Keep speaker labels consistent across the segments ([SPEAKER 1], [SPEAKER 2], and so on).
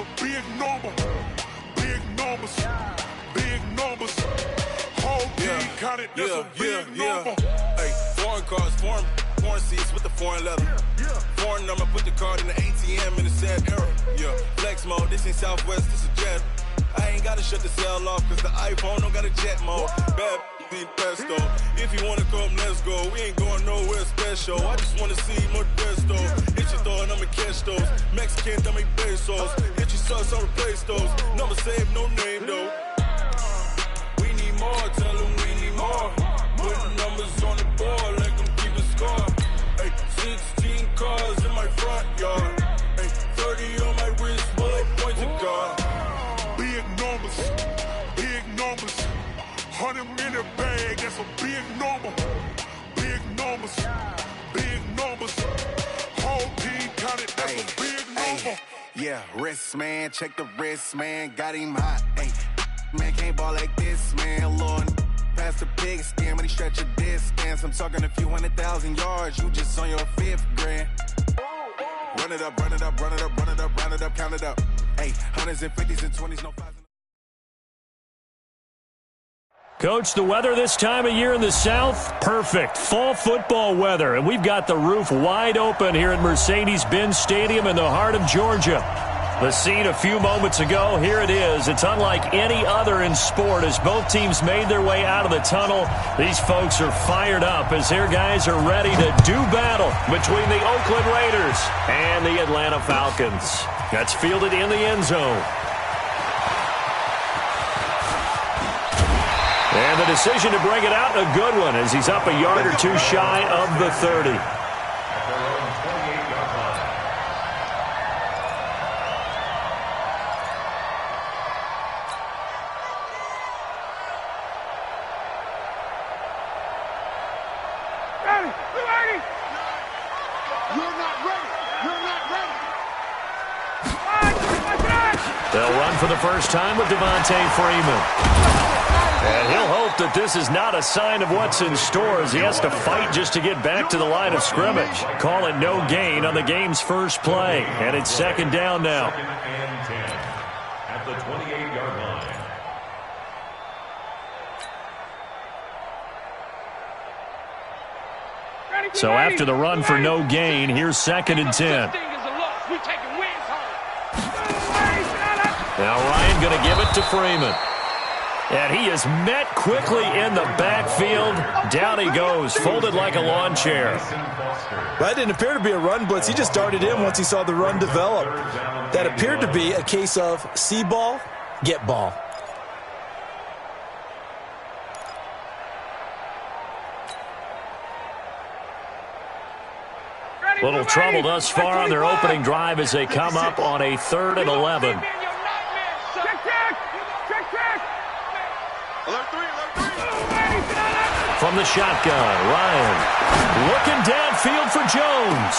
[SPEAKER 1] a big number. Big numbers. Big numbers. Whole team counted, that's a big number.
[SPEAKER 2] Hey, foreign cars, foreign seats with the foreign leather. Foreign number, put the card in the ATM in the sad era. Yeah, flex mode, this ain't Southwest, this is jet. I ain't gotta shut the cell off, cause the iPhone don't got a jet mode. Bad be pesto. If you wanna come, let's go. We ain't going nowhere special. I just wanna see Modesto. Hit your throw and I'ma catch those. Mexican, dummy pesos. Hit your sauce, I'll replace those. Number saved, no name though. We need more, tell them we need more. Put numbers on the board, let them keep a score. Hey, 16 cars in my front yard. Hey, 30 on my wrist, bullet point to God.
[SPEAKER 1] Big numbers, big numbers. 100 minute bag, that's a big number. Big numbers, big numbers. Whole team counted, that's a big number.
[SPEAKER 3] Yeah, wrist man, check the wrist man, got him hot. Ay, man can't ball like this, man. Lord, past the pig skin when he stretch a distance. I'm talking a few 100,000 yards, you just on your 5th grand. Run it up, run it up, run it up, run it up, round it up, count it up. Hey, 100s and 50s and 20s, no 5s.
[SPEAKER 4] Coach, the weather this time of year in the South, perfect. Fall football weather, and we've got the roof wide open here at Mercedes-Benz Stadium in the heart of Georgia. The scene a few moments ago, here it is. It's unlike any other in sport as both teams made their way out of the tunnel. These folks are fired up as their guys are ready to do battle between the Oakland Raiders and the Atlanta Falcons. That's fielded in the end zone. And the decision to bring it out, a good one, as he's up a yard or two shy of the 30. They'll run for the first time with Devontae Freeman. And he'll hope that this is not a sign of what's in store as he has to fight just to get back to the line of scrimmage. Call it no gain on the game's first play. And it's second down now.
[SPEAKER 5] At the 28-yard line.
[SPEAKER 4] So after the run for no gain, here's second and 10. Now Ryan going to give it to Freeman. And he is met quickly in the backfield. Down he goes, folded like a lawn chair.
[SPEAKER 6] That didn't appear to be a run blitz. He just darted in once he saw the run develop. That appeared to be a case of see ball, get ball.
[SPEAKER 4] Little trouble thus far on their opening drive as they come up on a 3rd and 11. From the shotgun, Ryan looking downfield for Jones.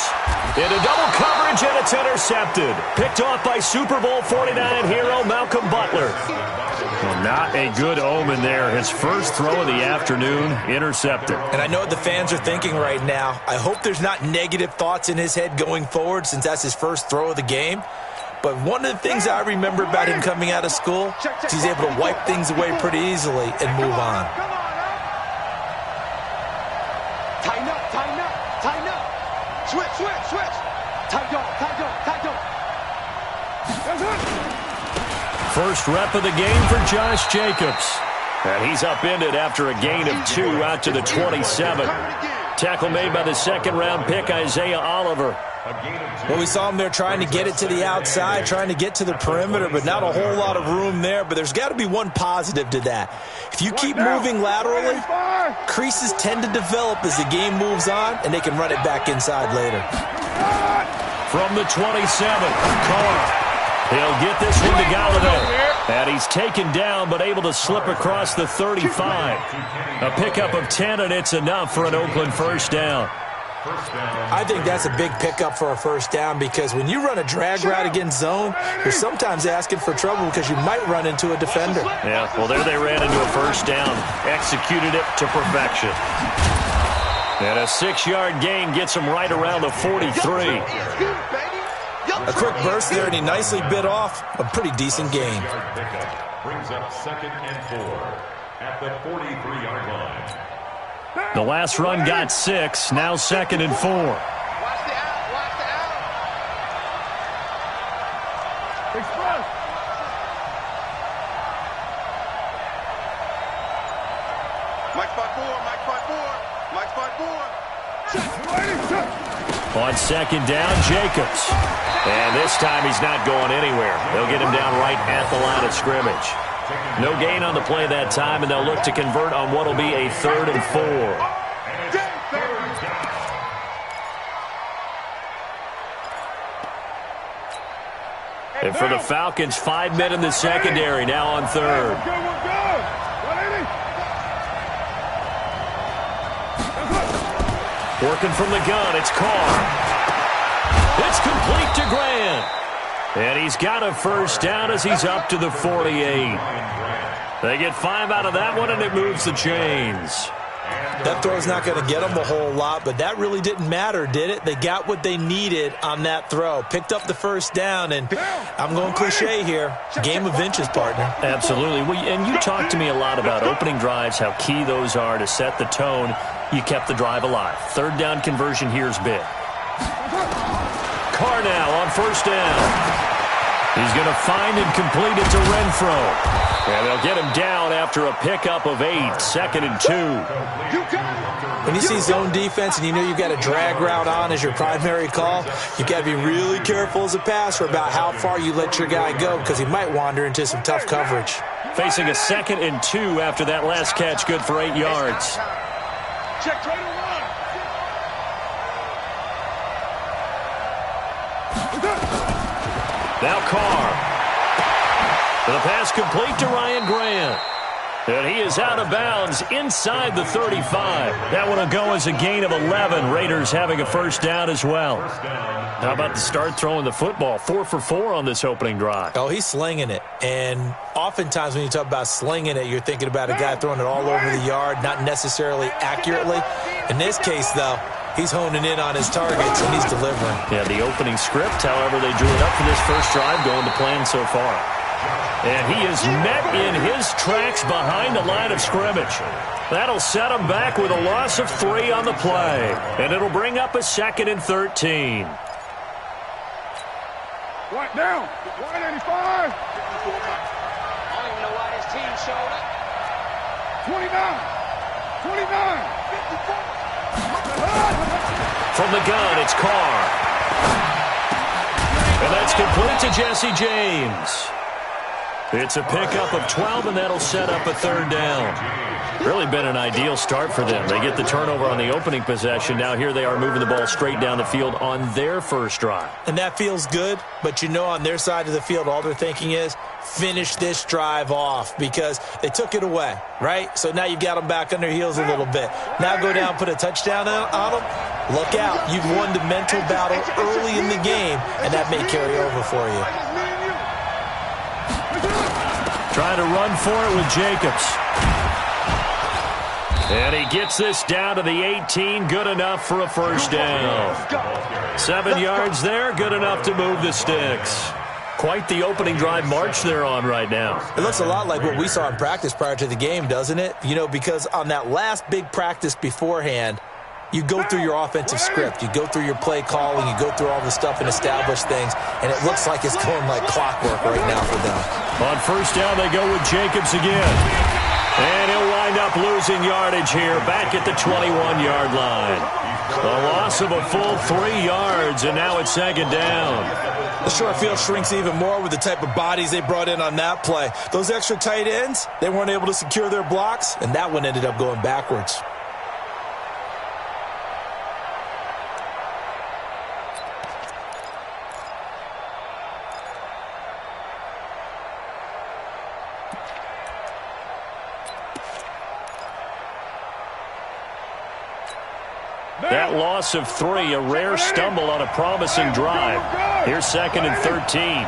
[SPEAKER 4] Into double coverage, and it's intercepted. Picked off by Super Bowl 49 hero Malcolm Butler. Well, not a good omen there. His first throw of the afternoon, intercepted.
[SPEAKER 6] And I know what the fans are thinking right now. I hope there's not negative thoughts in his head going forward since that's his first throw of the game. But one of the things I remember about him coming out of school is he's able to wipe things away pretty easily and move on.
[SPEAKER 7] Tighten up, tighten up, tighten up. Switch, switch, switch. Tight dog, tight dog, tight dog.
[SPEAKER 4] First rep of the game for Josh Jacobs. And he's upended after a gain of 2 out to the 27. Tackle made by the second-round pick, Isaiah Oliver.
[SPEAKER 6] Well, we saw him there trying to get it to the outside, trying to get to the perimeter, but not a whole lot of room there. But there's got to be one positive to that. If you keep moving laterally, creases tend to develop as the game moves on, and they can run it back inside later.
[SPEAKER 4] From the 27, Carr. He'll get this one to Galladay. And he's taken down, but able to slip across the 35. A pickup of 10, and it's enough for an Oakland first down.
[SPEAKER 6] I think that's a big pickup for a first down because when you run a drag route against zone, you're sometimes asking for trouble because you might run into a defender.
[SPEAKER 4] Yeah, well, there they ran into a first down. Executed it to perfection. And a 6-yard gain gets them right around the 43.
[SPEAKER 6] A quick burst there, and he nicely bit off a pretty decent gain.
[SPEAKER 5] Brings up 2nd and 4 at the 43-yard line.
[SPEAKER 4] The last run got 6, now 2nd and 4.
[SPEAKER 7] Watch the out. Watch the out. Express. Mike spot 4. Mike spot 4. Mike spot 4.
[SPEAKER 4] On 2nd down, Jacobs. And this time he's not going anywhere. They'll get him down right at the line of scrimmage. No gain on the play that time, and they'll look to convert on what will be a 3rd and 4. And for the Falcons, 5 men in the secondary, now on 3rd. Working from the gun, it's Carr. It's complete to Grant. And he's got a first down as he's up to the 48. They get 5 out of that one, and it moves the chains.
[SPEAKER 6] That throw's not going to get them a whole lot, but that really didn't matter, did it? They got what they needed on that throw. Picked up the first down, and I'm going cliche here. Game of inches, partner.
[SPEAKER 4] Absolutely. And you talked to me a lot about opening drives, how key those are to set the tone. You kept the drive alive. 3rd down conversion here is big. Carr now on 1st down. He's going to find and complete it to Renfro. And they'll get him down after a pickup of 8, 2nd and 2.
[SPEAKER 6] When you see zone defense and you know you've got a drag route on as your primary call, you've got to be really careful as a passer about how far you let your guy go because he might wander into some tough coverage.
[SPEAKER 4] Facing a 2nd and 2 after that last catch, good for 8 yards.
[SPEAKER 7] Check trade and run.
[SPEAKER 4] Now Carr. The pass complete to Ryan Grant. And he is out of bounds inside the 35. That one will go as a gain of 11. Raiders having a first down as well. How about to start throwing the football? 4 for 4 on this opening drive.
[SPEAKER 6] Oh, he's slinging it. And oftentimes when you talk about slinging it, you're thinking about a guy throwing it all over the yard, not necessarily accurately. In this case, though, he's honing in on his targets, and he's delivering.
[SPEAKER 4] Yeah, the opening script, however, they drew it up for this first drive, going to plan so far. And he is met in his tracks behind the line of scrimmage. That'll set him back with a loss of 3 on the play. And it'll bring up a 2nd and 13.
[SPEAKER 7] Right down. 185. I don't even know why this team showed up. 29. 29. 54.
[SPEAKER 4] From the gun, it's Carr. And that's complete to Jesse James. It's a pickup of 12, and that'll set up a 3rd down. Really been an ideal start for them. They get the turnover on the opening possession. Now here they are moving the ball straight down the field on their first drive.
[SPEAKER 6] And that feels good, but you know on their side of the field, all they're thinking is finish this drive off because they took it away, right? So now you've got them back on their heels a little bit. Now go down, put a touchdown on them. Look out. You've won the mental battle early in the game, and that may carry over for you.
[SPEAKER 4] Trying to run for it with Jacobs. And he gets this down to the 18, good enough for a first down. 7 yards there, good enough to move the sticks. Quite the opening drive march they're on right now.
[SPEAKER 6] It looks a lot like what we saw in practice prior to the game, doesn't it? You know, because on that last big practice beforehand, you go through your offensive script. You go through your play calling. You go through all the stuff and establish things. And it looks like it's going like clockwork right now for them.
[SPEAKER 4] On first down, they go with Jacobs again. And he'll wind up losing yardage here back at the 21-yard line. A loss of a full 3 yards, and now it's 2nd down.
[SPEAKER 6] The short field shrinks even more with the type of bodies they brought in on that play. Those extra tight ends, they weren't able to secure their blocks, and that one ended up going backwards.
[SPEAKER 4] That loss of 3, a rare stumble on a promising drive. Here's 2nd and 13.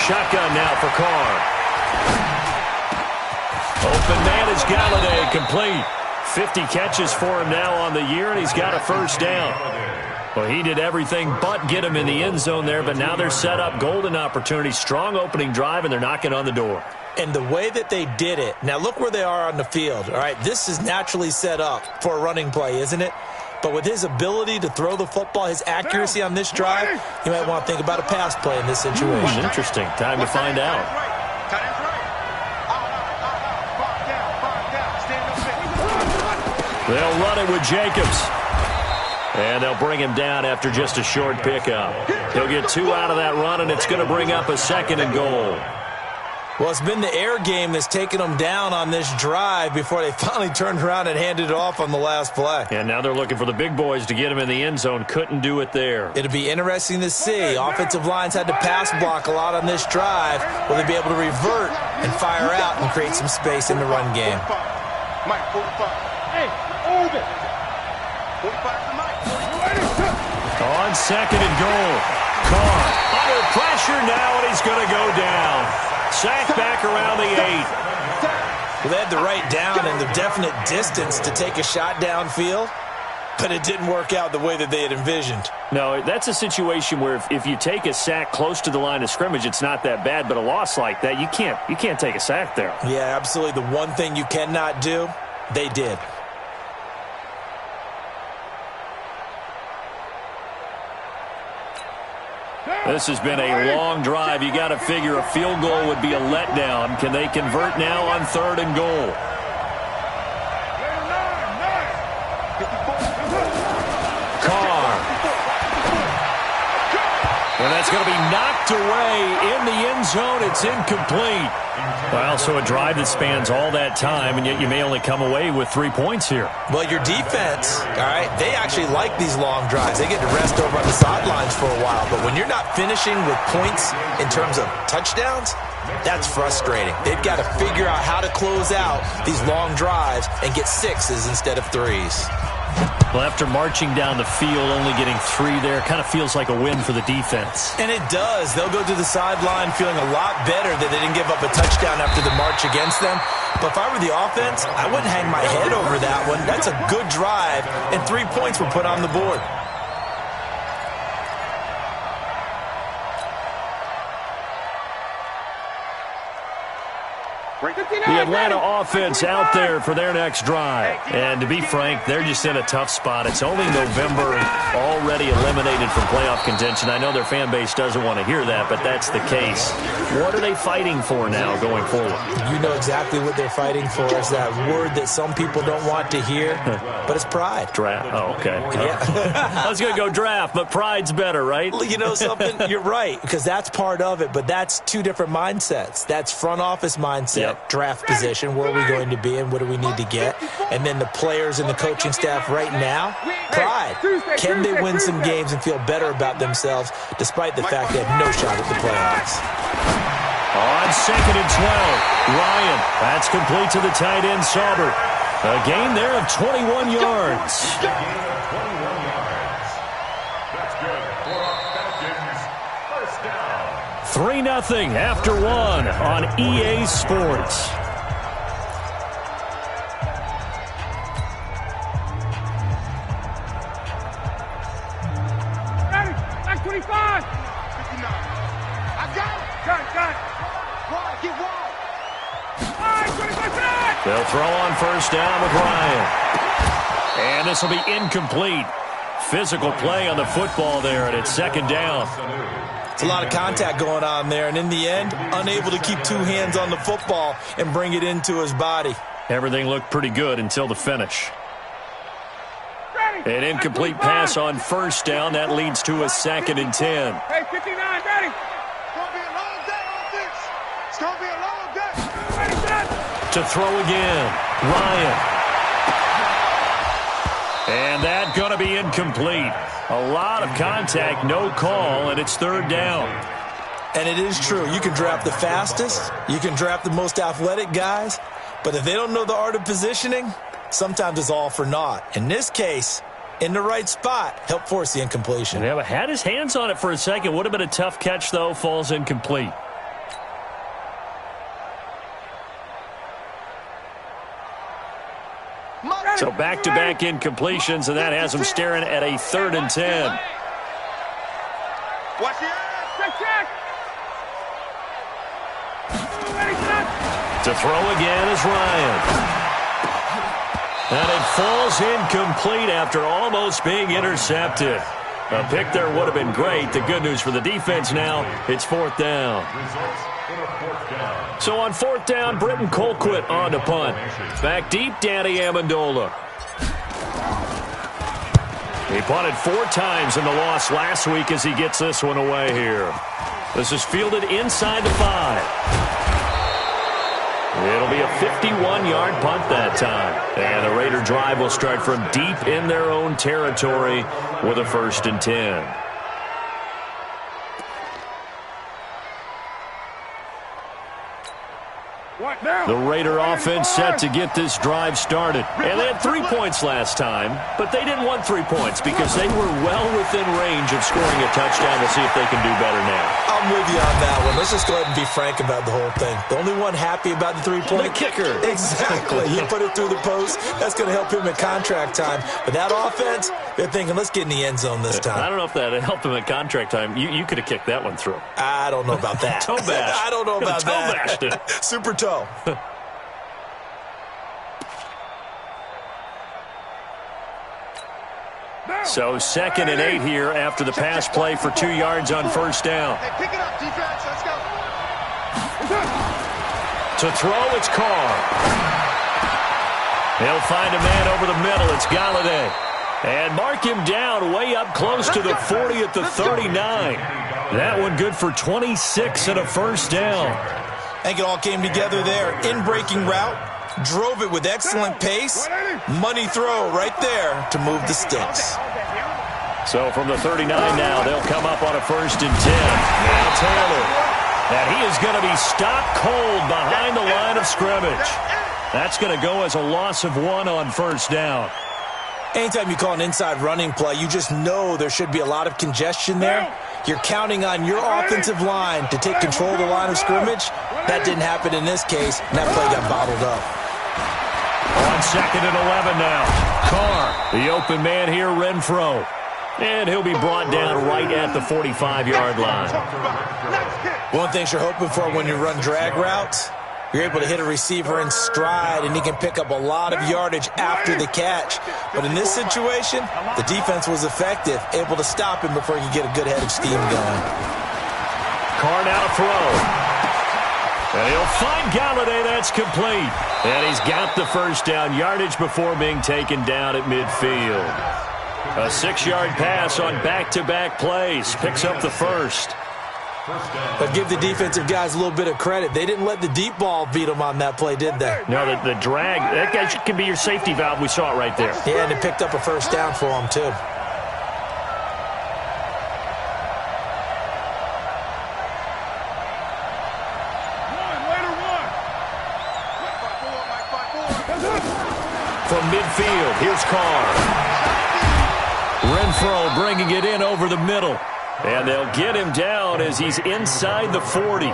[SPEAKER 4] Shotgun now for Carr. Open man is Galladay, complete. 50 catches for him now on the year, and he's got a first down. Well, he did everything but get him in the end zone there, but now they're set up. Golden opportunity, strong opening drive, and they're knocking on the door.
[SPEAKER 6] And the way that they did it, now look where they are on the field. All right, this is naturally set up for a running play, isn't it? But with his ability to throw the football, his accuracy on this drive, you might want to think about a pass play in this situation.
[SPEAKER 4] Interesting. Time to find out. They'll run it with Jacobs. And they'll bring him down after just a short pickup. He'll get 2 out of that run, and it's going to bring up a 2nd and goal.
[SPEAKER 6] Well, it's been the air game that's taken them down on this drive before they finally turned around and handed it off on the last play.
[SPEAKER 4] And now they're looking for the big boys to get him in the end zone. Couldn't do it there.
[SPEAKER 6] It'll be interesting to see. Offensive lines had to pass block a lot on this drive. Will they be able to revert and fire out and create some space in the run game?
[SPEAKER 7] Mike, 45. Hey, hold it. 45 to Mike.
[SPEAKER 4] On 2nd and goal. Carr under pressure now, and he's going to go down. Sacked back around the 8.
[SPEAKER 6] Well, they had the right down and the definite distance to take a shot downfield, but it didn't work out the way that they had envisioned.
[SPEAKER 4] No, that's a situation where if you take a sack close to the line of scrimmage, it's not that bad, but a loss like that, you can't take a sack there.
[SPEAKER 6] Yeah, absolutely. The one thing you cannot do, they did.
[SPEAKER 4] This has been a long drive. You got to figure a field goal would be a letdown. Can they convert now on 3rd and goal? Carr. And that's going to be knocked away in the end zone. It's incomplete. Well, so a drive that spans all that time, and yet you may only come away with 3 points here.
[SPEAKER 6] Well, your defense, all right, they actually like these long drives. They get to rest over on the sidelines for a while. But when you're not finishing with points in terms of touchdowns, that's frustrating. They've got to figure out how to close out these long drives and get 6s instead of 3s.
[SPEAKER 4] Well, after marching down the field, only getting 3 there, kind of feels like a win for the defense.
[SPEAKER 6] And it does. They'll go to the sideline feeling a lot better that they didn't give up a touchdown after the march against them. But if I were the offense, I wouldn't hang my head over that one. That's a good drive, and 3 points were put on the board.
[SPEAKER 4] The Atlanta offense out there for their next drive. And to be frank, they're just in a tough spot. It's only November, already eliminated from playoff contention. I know their fan base doesn't want to hear that, but that's the case. What are they fighting for now going forward?
[SPEAKER 6] You know exactly what they're fighting for. Is that word that some people don't want to hear, but it's pride.
[SPEAKER 4] Draft. Oh, okay.
[SPEAKER 6] Yeah.
[SPEAKER 4] I was going to go draft, but pride's better, right?
[SPEAKER 6] You know something? You're right, because that's part of it, but that's 2 different mindsets. That's front office mindset, draft position, where are we going to be and what do we need to get? And then the players and the coaching staff right now, pride. Can they win some games and feel better about themselves despite the fact they have no shot at the playoffs?
[SPEAKER 4] On 2nd and 12, Ryan. That's complete to the tight end, Sauber. A gain there of 21 yards. 3-0 after 1 on EA Sports.
[SPEAKER 7] Ready? Back 25. 59. I got it. Got it. Wide, get wide. 25.
[SPEAKER 4] They'll throw on 1st down with Ryan. And this will be incomplete. Physical play on the football there, and it's 2nd down.
[SPEAKER 6] It's a lot of contact going on there, and in the end, unable to keep 2 hands on the football and bring it into his body.
[SPEAKER 4] Everything looked pretty good until the finish. An incomplete pass on 1st down. That leads to a 2nd and 10.
[SPEAKER 7] Hey, 59, ready. It's going to be a long day on this. It's going to be a long day. Ready, set.
[SPEAKER 4] To throw again, Ryan. And that going to be incomplete. A lot of contact, no call, and it's 3rd down.
[SPEAKER 6] And it is true. You can draft the fastest. You can draft the most athletic guys. But if they don't know the art of positioning, sometimes it's all for naught. In this case, in the right spot, help force the incompletion.
[SPEAKER 4] Yeah, but had his hands on it for a second. Would have been a tough catch, though. Falls incomplete. So back-to-back incompletions, and that has him staring at a 3rd and 10.
[SPEAKER 7] Watch it. Check.
[SPEAKER 4] To throw again is Ryan. And it falls incomplete after almost being intercepted. A pick there would have been great. The good news for the defense now, it's 4th down. So on 4th down, Britton Colquitt on to punt. Back deep, Danny Amendola. He punted 4 times in the loss last week as he gets this one away here. This is fielded inside the 5. It'll be a 51-yard punt that time. And the Raider drive will start from deep in their own territory with a 1st and 10. The Raider offense set to get this drive started. And they had 3 points last time, but they didn't want 3 points because they were well within range of scoring a touchdown. We'll see if they can do better now.
[SPEAKER 6] I'm with you on that one. Let's just go ahead and be frank about the whole thing. The only one happy about the 3-point?
[SPEAKER 4] The kicker.
[SPEAKER 6] Exactly. He put it through the post. That's going to help him in contract time. But that offense, they're thinking, let's get in the end zone this time.
[SPEAKER 4] I don't know if that helped him at contract time. You could have kicked that one through.
[SPEAKER 6] I don't know about that.
[SPEAKER 4] Toe bash.
[SPEAKER 6] I don't know about
[SPEAKER 4] toe
[SPEAKER 6] that.
[SPEAKER 4] Toe bashed it.
[SPEAKER 6] Super toe.
[SPEAKER 4] So 2nd and 8 here after the pass play for 2 yards on 1st down.
[SPEAKER 7] Hey, pick it up, defense. Let's go.
[SPEAKER 4] To throw, it's Carr. He'll find a man over the middle. It's Galladay. And mark him down way up close to the 40 at the 39. That one good for 26 and a 1st down.
[SPEAKER 6] I think it all came together there. In-breaking route. Drove it with excellent pace. Money throw right there to move the sticks.
[SPEAKER 4] So from the 39 now, they'll come up on a 1st and 10. Now Taylor. And he is going to be stopped cold behind the line of scrimmage. That's going to go as a loss of 1 on 1st down.
[SPEAKER 6] Anytime you call an inside running play, you just know there should be a lot of congestion there. You're counting on your offensive line to take control of the line of scrimmage. That didn't happen in this case, and that play got bottled up.
[SPEAKER 4] On 2nd and 11 now. Carr, the open man here, Renfro. And he'll be brought down right at the 45-yard line.
[SPEAKER 6] One thing you're hoping for when you run drag routes, you're able to hit a receiver in stride, and he can pick up a lot of yardage after the catch. But in this situation, the defense was effective, able to stop him before he could get a good head of steam going.
[SPEAKER 4] Carr now to throw. And he'll find Galladay. That's complete. And he's got the 1st down yardage before being taken down at midfield. A 6-yard pass on back-to-back plays. Picks up the 1st.
[SPEAKER 6] But give the defensive guys a little bit of credit. They didn't let the deep ball beat them on that play, did they?
[SPEAKER 4] No, the drag, that guy can be your safety valve. We saw it right there.
[SPEAKER 6] Yeah, and it picked up a 1st down for him, too.
[SPEAKER 4] From midfield, here's Carr. Renfro bringing it in over the middle. And they'll get him down as he's inside the 40.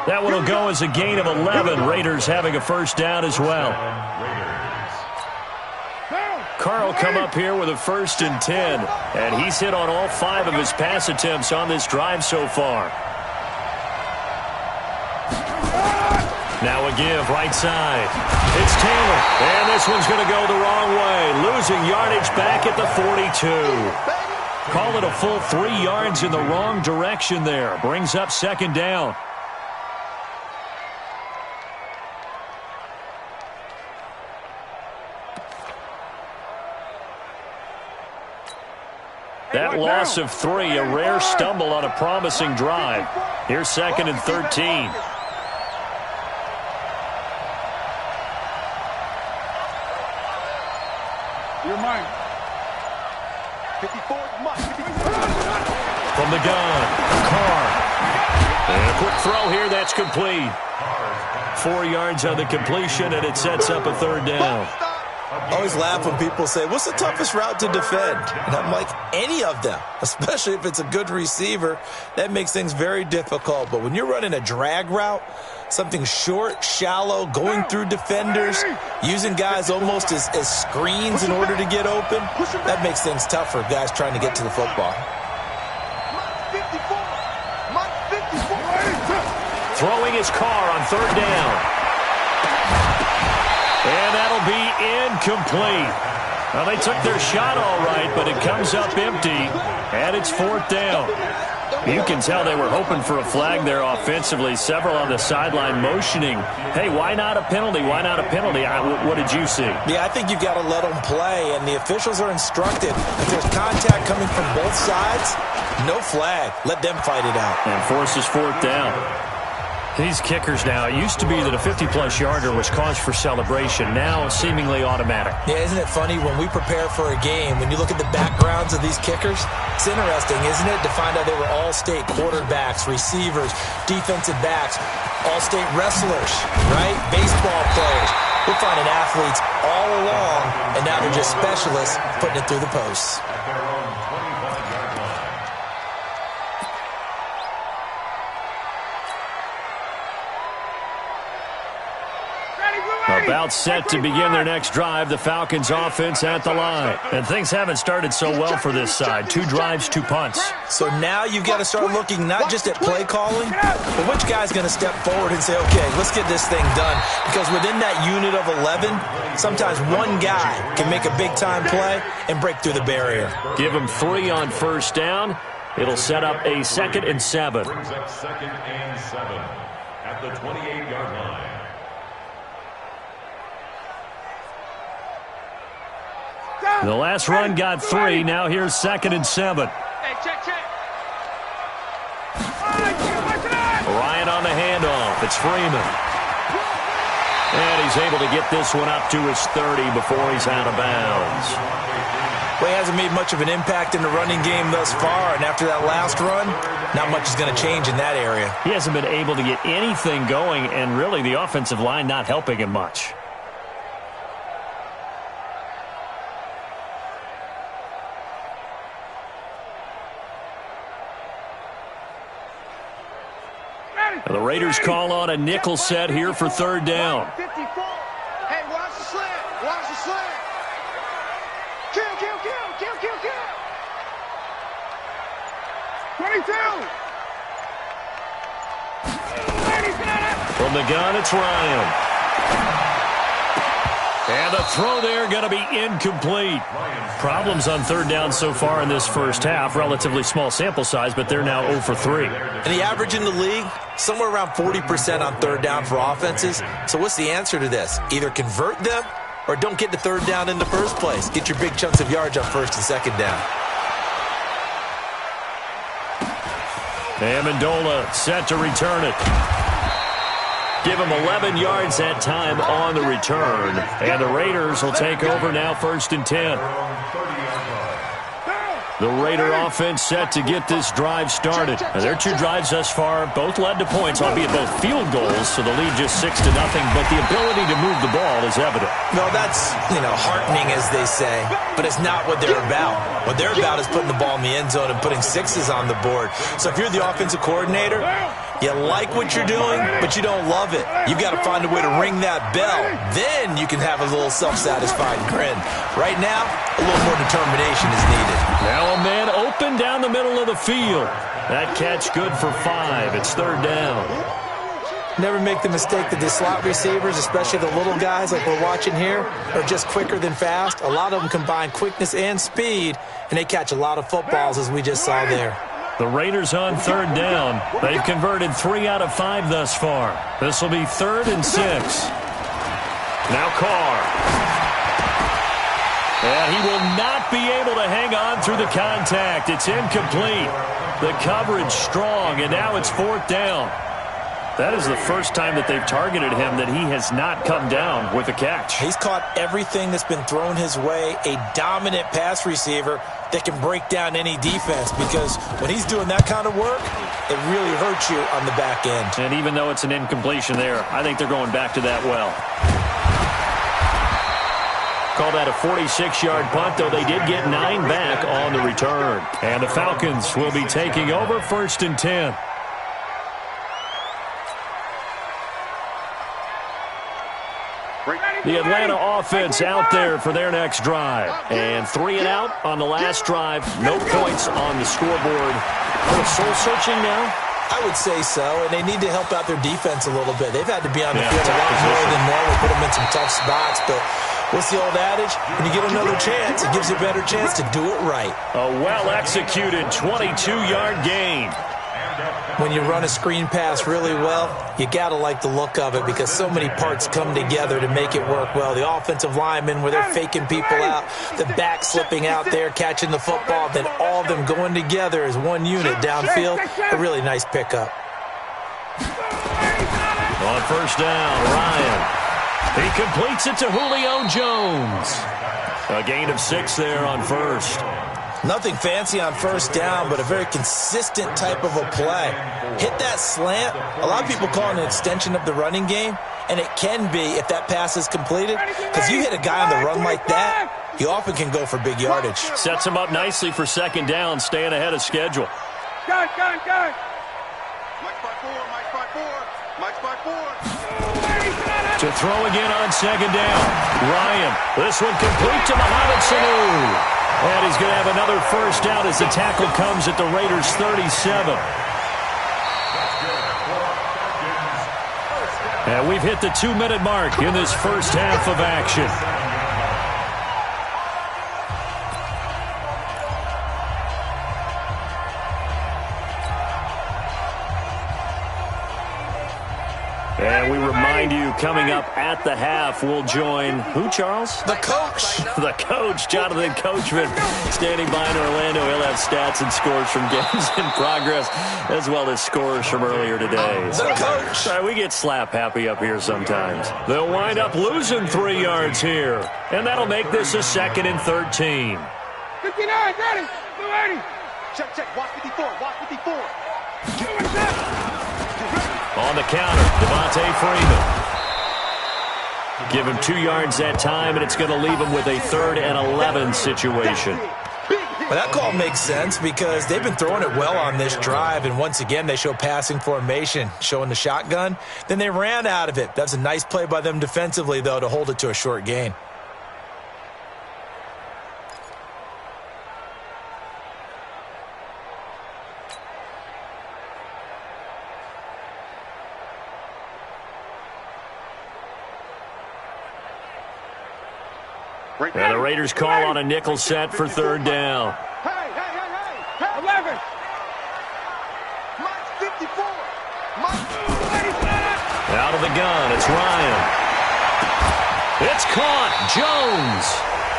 [SPEAKER 4] That one will go as a gain of 11. Raiders having a 1st down as well. Carr will come up here with a 1st and 10. And he's hit on all 5 of his pass attempts on this drive so far. Now a give, right side. It's Taylor. And this one's going to go the wrong way. Losing yardage back at the 42. Call it a full 3 yards in the wrong direction there. Brings up 2nd down. That loss of 3, a rare stumble on a promising drive. Here's 2nd and 13.
[SPEAKER 7] You're mine. 54,
[SPEAKER 4] From the gun, Carr. And a quick throw here, that's complete. 4 yards on the completion, and it sets up a 3rd down.
[SPEAKER 6] always laugh when people say, what's the toughest route to defend? And I'm like, any of them, especially if it's a good receiver. That makes things very difficult. But when you're running a drag route, something short, shallow, going through defenders, using guys almost as screens in order to get open, that makes things tough for guys trying to get to the football.
[SPEAKER 4] Throwing his car on third down. And that'll be incomplete. Well, they took their shot all right, but it comes up empty, and it's fourth down. You can tell they were hoping for a flag there offensively. Several on the sideline motioning, hey, why not a penalty? Why not a penalty? What did you see?
[SPEAKER 6] Yeah, I think you've got to let them play, and the officials are instructed. If there's contact coming from both sides, no flag. Let them fight it out.
[SPEAKER 4] And forces fourth down. These kickers now, it used to be that a 50-plus yarder was cause for celebration. Now, seemingly automatic.
[SPEAKER 6] Yeah, isn't it funny when we prepare for a game, when you look at the backgrounds of these kickers, it's interesting, isn't it, to find out they were all-state quarterbacks, receivers, defensive backs, all-state wrestlers, right? Baseball players. We're finding athletes all along, and now they're just specialists putting it through the posts.
[SPEAKER 4] About set to begin their next drive, the Falcons offense at the line. And things haven't started so well for this side. 2 drives, 2 punts.
[SPEAKER 6] So now you've got to start looking not just at play calling, but which guy's going to step forward and say, okay, let's get this thing done. Because within that unit of 11, sometimes one guy can make a big-time play and break through the barrier.
[SPEAKER 4] Give them 3 on first down. It'll set up a 2nd and 7.
[SPEAKER 5] Brings up 2nd and 7 at the 28-yard line.
[SPEAKER 4] The last run got 3. Now here's 2nd and 7.
[SPEAKER 7] Hey, check.
[SPEAKER 4] Ryan on the handoff. It's Freeman. And he's able to get this one up to his 30 before he's out of bounds.
[SPEAKER 6] Well, he hasn't made much of an impact in the running game thus far, and after that last run, not much is going to change in that area.
[SPEAKER 4] He hasn't been able to get anything going, and really the offensive line not helping him much. The Raiders call on a nickel set here for third down.
[SPEAKER 7] 54. Hey, watch the slant. Watch the slant. Kill. 22.
[SPEAKER 4] From the gun, it's Ryan. And the throw there going to be incomplete. Problems on third down so far in this first half. Relatively small sample size, but they're now 0 for 3.
[SPEAKER 6] And the average in the league, somewhere around 40% on third down for offenses. So what's the answer to this? Either convert them or don't get to third down in the first place. Get your big chunks of yards on first and second down.
[SPEAKER 4] Amendola set to return it. Give him 11 yards that time on the return. And the Raiders will take over now 1st and 10. The Raider offense set to get this drive started. Now, their 2 drives thus far both led to points, albeit both field goals, so the lead just 6-0. But the ability to move the ball is evident.
[SPEAKER 6] Well, that's, heartening, as they say, but it's not what they're about. What they're about is putting the ball in the end zone and putting 6s on the board. So if you're the offensive coordinator, you like what you're doing, but you don't love it. You've got to find a way to ring that bell. Then you can have a little self-satisfied grin. Right now, a little more determination is needed.
[SPEAKER 4] Now a man open down the middle of the field. That catch good for 5. It's third down.
[SPEAKER 6] Never make the mistake that the slot receivers, especially the little guys like we're watching here, are just quicker than fast. A lot of them combine quickness and speed, and they catch a lot of footballs, as we just saw there.
[SPEAKER 4] The Raiders on third down. They've converted 3 out of 5 thus far. This will be 3rd and 6. Now Carr. And he will not be able to hang on through the contact. It's incomplete. The coverage strong, and now it's 4th down. That is the first time that they've targeted him that he has not come down with a catch.
[SPEAKER 6] He's caught everything that's been thrown his way. A dominant pass receiver that can break down any defense, because when he's doing that kind of work, it really hurts you on the back end.
[SPEAKER 4] And even though it's an incompletion there, I think they're going back to that well. call that a 46-yard punt, though they did get 9 back on the return. And the Falcons will be taking over 1st and 10. The Atlanta offense out there for their next drive. And 3 and out on the last drive. No points on the scoreboard. A little soul-searching now?
[SPEAKER 6] I would say so, and they need to help out their defense a little bit. They've had to be on the field a lot more than normal, put them in some tough spots. But what's the old adage? When you get another chance, it gives you a better chance to do it right.
[SPEAKER 4] A well-executed 22-yard gain.
[SPEAKER 6] When you run a screen pass really well, you got to like the look of it because so many parts come together to make it work well. The offensive linemen, where they're faking people out, the back slipping out there, catching the football, then all of them going together as one unit downfield. A really nice pickup.
[SPEAKER 4] On 1st down, Ryan. He completes it to Julio Jones. A gain of 6 there on 1st.
[SPEAKER 6] Nothing fancy on 1st down, but a very consistent type of a play. Hit that slant. A lot of people call it an extension of the running game, and it can be if that pass is completed, because you hit a guy on the run like that, you often can go for big yardage.
[SPEAKER 4] Sets him up nicely for 2nd down, staying ahead of schedule.
[SPEAKER 7] Gun.
[SPEAKER 3] Mike's by 4, Mike's by 4, Mike's by 4.
[SPEAKER 4] To throw again on 2nd down. Ryan, this one complete to Mohamed Sanu. And he's going to have another 1st down as the tackle comes at the Raiders' 37. And we've hit the 2-minute mark in this first half of action. And we remind you, coming up at the half, we'll join who, Charles?
[SPEAKER 6] The coach.
[SPEAKER 4] The coach, Jonathan Coachman, standing by in Orlando. He'll have stats and scores from games in progress, as well as scores from earlier today.
[SPEAKER 6] The coach.
[SPEAKER 4] Sorry, we get slap happy up here sometimes. They'll wind up losing 3 yards here, and that'll make this a 2nd and 13.
[SPEAKER 7] 59, ready. 280.
[SPEAKER 3] Check. Watch 54. Watch 54.
[SPEAKER 4] On the counter, Devontae Freeman. Give him 2 yards that time, and it's going to leave him with a 3rd and 11 situation.
[SPEAKER 6] Well, that call makes sense because they've been throwing it well on this drive, and once again, they show passing formation, showing the shotgun. Then they ran out of it. That's a nice play by them defensively, though, to hold it to a short gain.
[SPEAKER 4] And the Raiders call on a nickel set for 3rd down.
[SPEAKER 7] Hey. 11.
[SPEAKER 3] Mike's 54.
[SPEAKER 4] Out of the gun, it's Ryan. It's caught, Jones.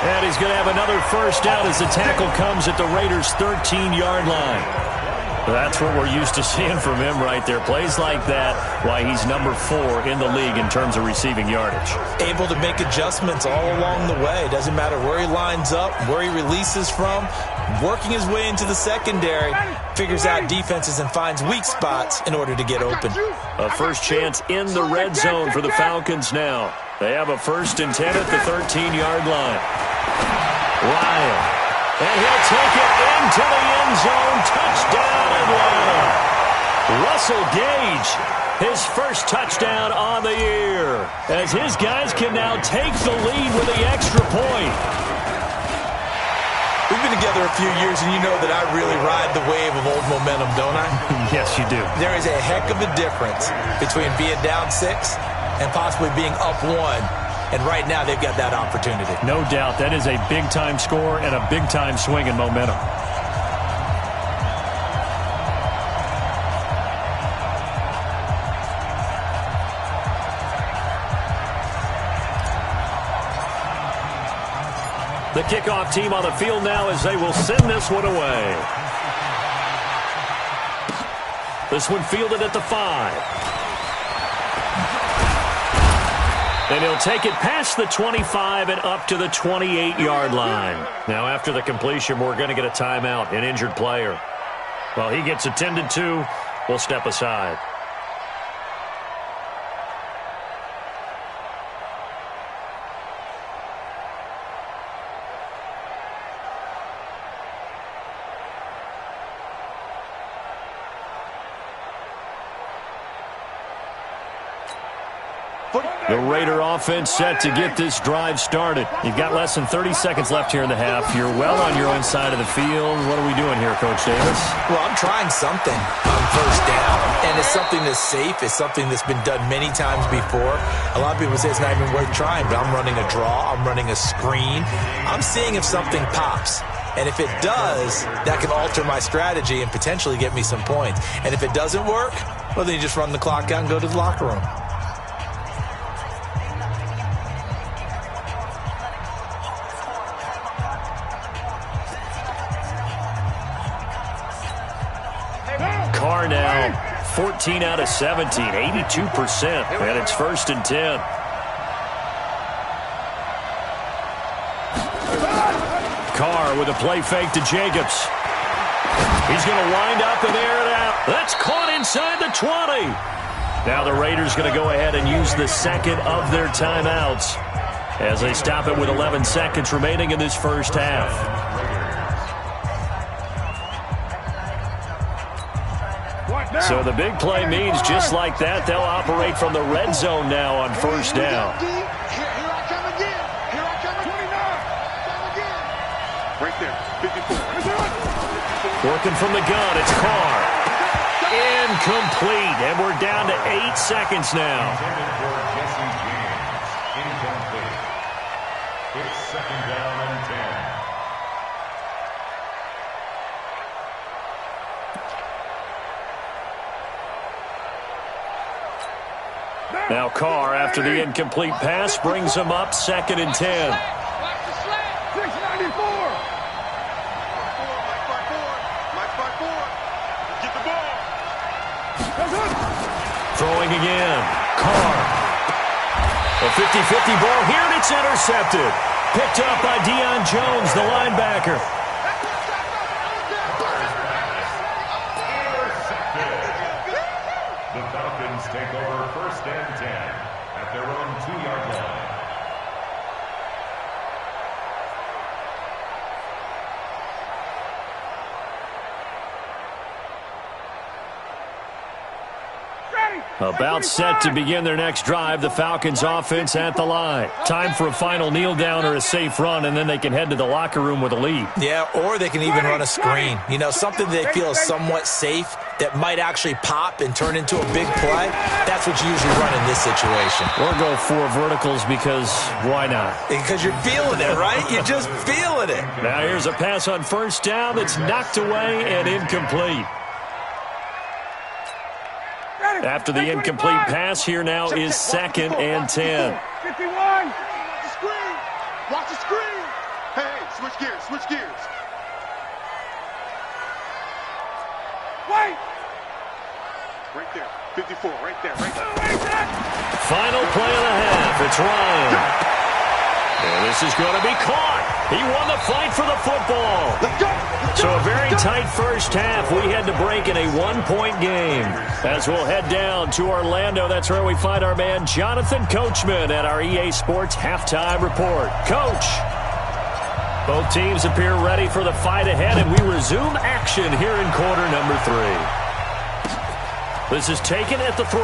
[SPEAKER 4] And he's going to have another 1st down as the tackle comes at the Raiders' 13-yard line. That's what we're used to seeing from him right there. Plays like that, why he's number 4 in the league in terms of receiving yardage.
[SPEAKER 6] Able to make adjustments all along the way. Doesn't matter where he lines up, where he releases from. Working his way into the secondary, figures out defenses and finds weak spots in order to get open.
[SPEAKER 4] A first chance in the red zone for the Falcons now. They have a 1st and 10 at the 13-yard line. Ryan. And he'll take it into the end zone. Touchdown, Atlanta. Russell Gage, his 1st touchdown on the year, as his guys can now take the lead with the extra point.
[SPEAKER 6] We've been together a few years, and you know that I really ride the wave of old momentum, don't I?
[SPEAKER 4] Yes, you do.
[SPEAKER 6] There is a heck of a difference between being down 6 and possibly being up 1. And right now, they've got that opportunity.
[SPEAKER 4] No doubt. That is a big-time score and a big-time swing in momentum. The kickoff team on the field now as they will send this one away. This one fielded at the 5. And he'll take it past the 25 and up to the 28-yard line. Now, after the completion, we're going to get a timeout, an injured player. While he gets attended to, we'll step aside. The Raider offense set to get this drive started. You've got less than 30 seconds left here in the half. You're well on your own side of the field. What are we doing here, Coach Davis?
[SPEAKER 6] Well, I'm trying something on first down, and it's something that's safe. It's something that's been done many times before. A lot of people say it's not even worth trying, but I'm running a draw. I'm running a screen. I'm seeing if something pops. And if it does, that can alter my strategy and potentially get me some points. And if it doesn't work, well, then you just run the clock out and go to the locker room.
[SPEAKER 4] Carr now 14 out of 17, 82%, and it's 1st and 10. Carr with a play fake to Jacobs. He's going to wind up and air it out. That's caught inside the 20. Now the Raiders going to go ahead and use the second of their timeouts as they stop it with 11 seconds remaining in this first half. So the big play means just like that, they'll operate from the red zone now on first down.
[SPEAKER 7] Here I come again. Here I come again. Right there, 54.
[SPEAKER 4] Working from the gun, it's Carr. Incomplete, and we're down to 8 seconds now.
[SPEAKER 5] Intended for Jesse James. Incomplete. It's 2nd down and 10.
[SPEAKER 4] Now Carr, after the incomplete pass, brings him up 2nd and 10.
[SPEAKER 7] 694. Get the ball.
[SPEAKER 4] Throwing again. Carr. A 50-50 ball here, and it's intercepted. Picked up by Deion Jones, the linebacker.
[SPEAKER 5] The Falcons take over 1st and 10 at their own 2-yard line.
[SPEAKER 4] About set to begin their next drive, the Falcons offense at the line. Time for a final kneel down or a safe run, and then they can head to the locker room with a lead.
[SPEAKER 6] Yeah, or they can even run a screen. You know, something they feel is somewhat safe that might actually pop and turn into a big play. That's what you usually run in this situation.
[SPEAKER 4] Or go 4 verticals because why not?
[SPEAKER 6] Because you're feeling it, right? You're just feeling it.
[SPEAKER 4] Now here's a pass on first down that's knocked away and incomplete. After the incomplete pass, here now is 2nd and 10.
[SPEAKER 7] 51. The screen. Watch the screen. Hey, switch gears. Switch gears. Wait. Right there. 54. Right there. Right there.
[SPEAKER 4] Final play of the half. It's Ryan. And this is going to be caught. He won the fight for the football.
[SPEAKER 7] Let's go.
[SPEAKER 4] So a very tight first half. We had to break in a 1-point game. As we'll head down to Orlando, that's where we find our man Jonathan Coachman at our EA Sports Halftime Report. Coach, both teams appear ready for the fight ahead, and we resume action here in quarter number 3. This is taken at the 3.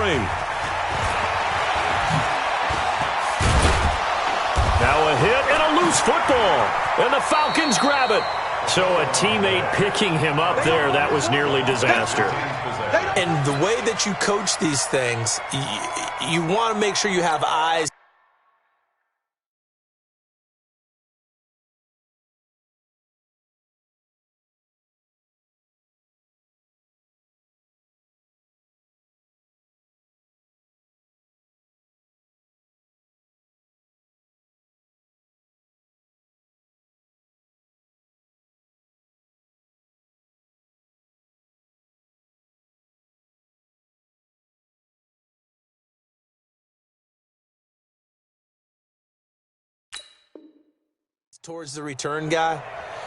[SPEAKER 4] Now a hit and a loose football, and the Falcons grab it. So a teammate picking him up there, that was nearly disaster.
[SPEAKER 6] And the way that you coach these things, you want to make sure you have eyes. Towards the return guy,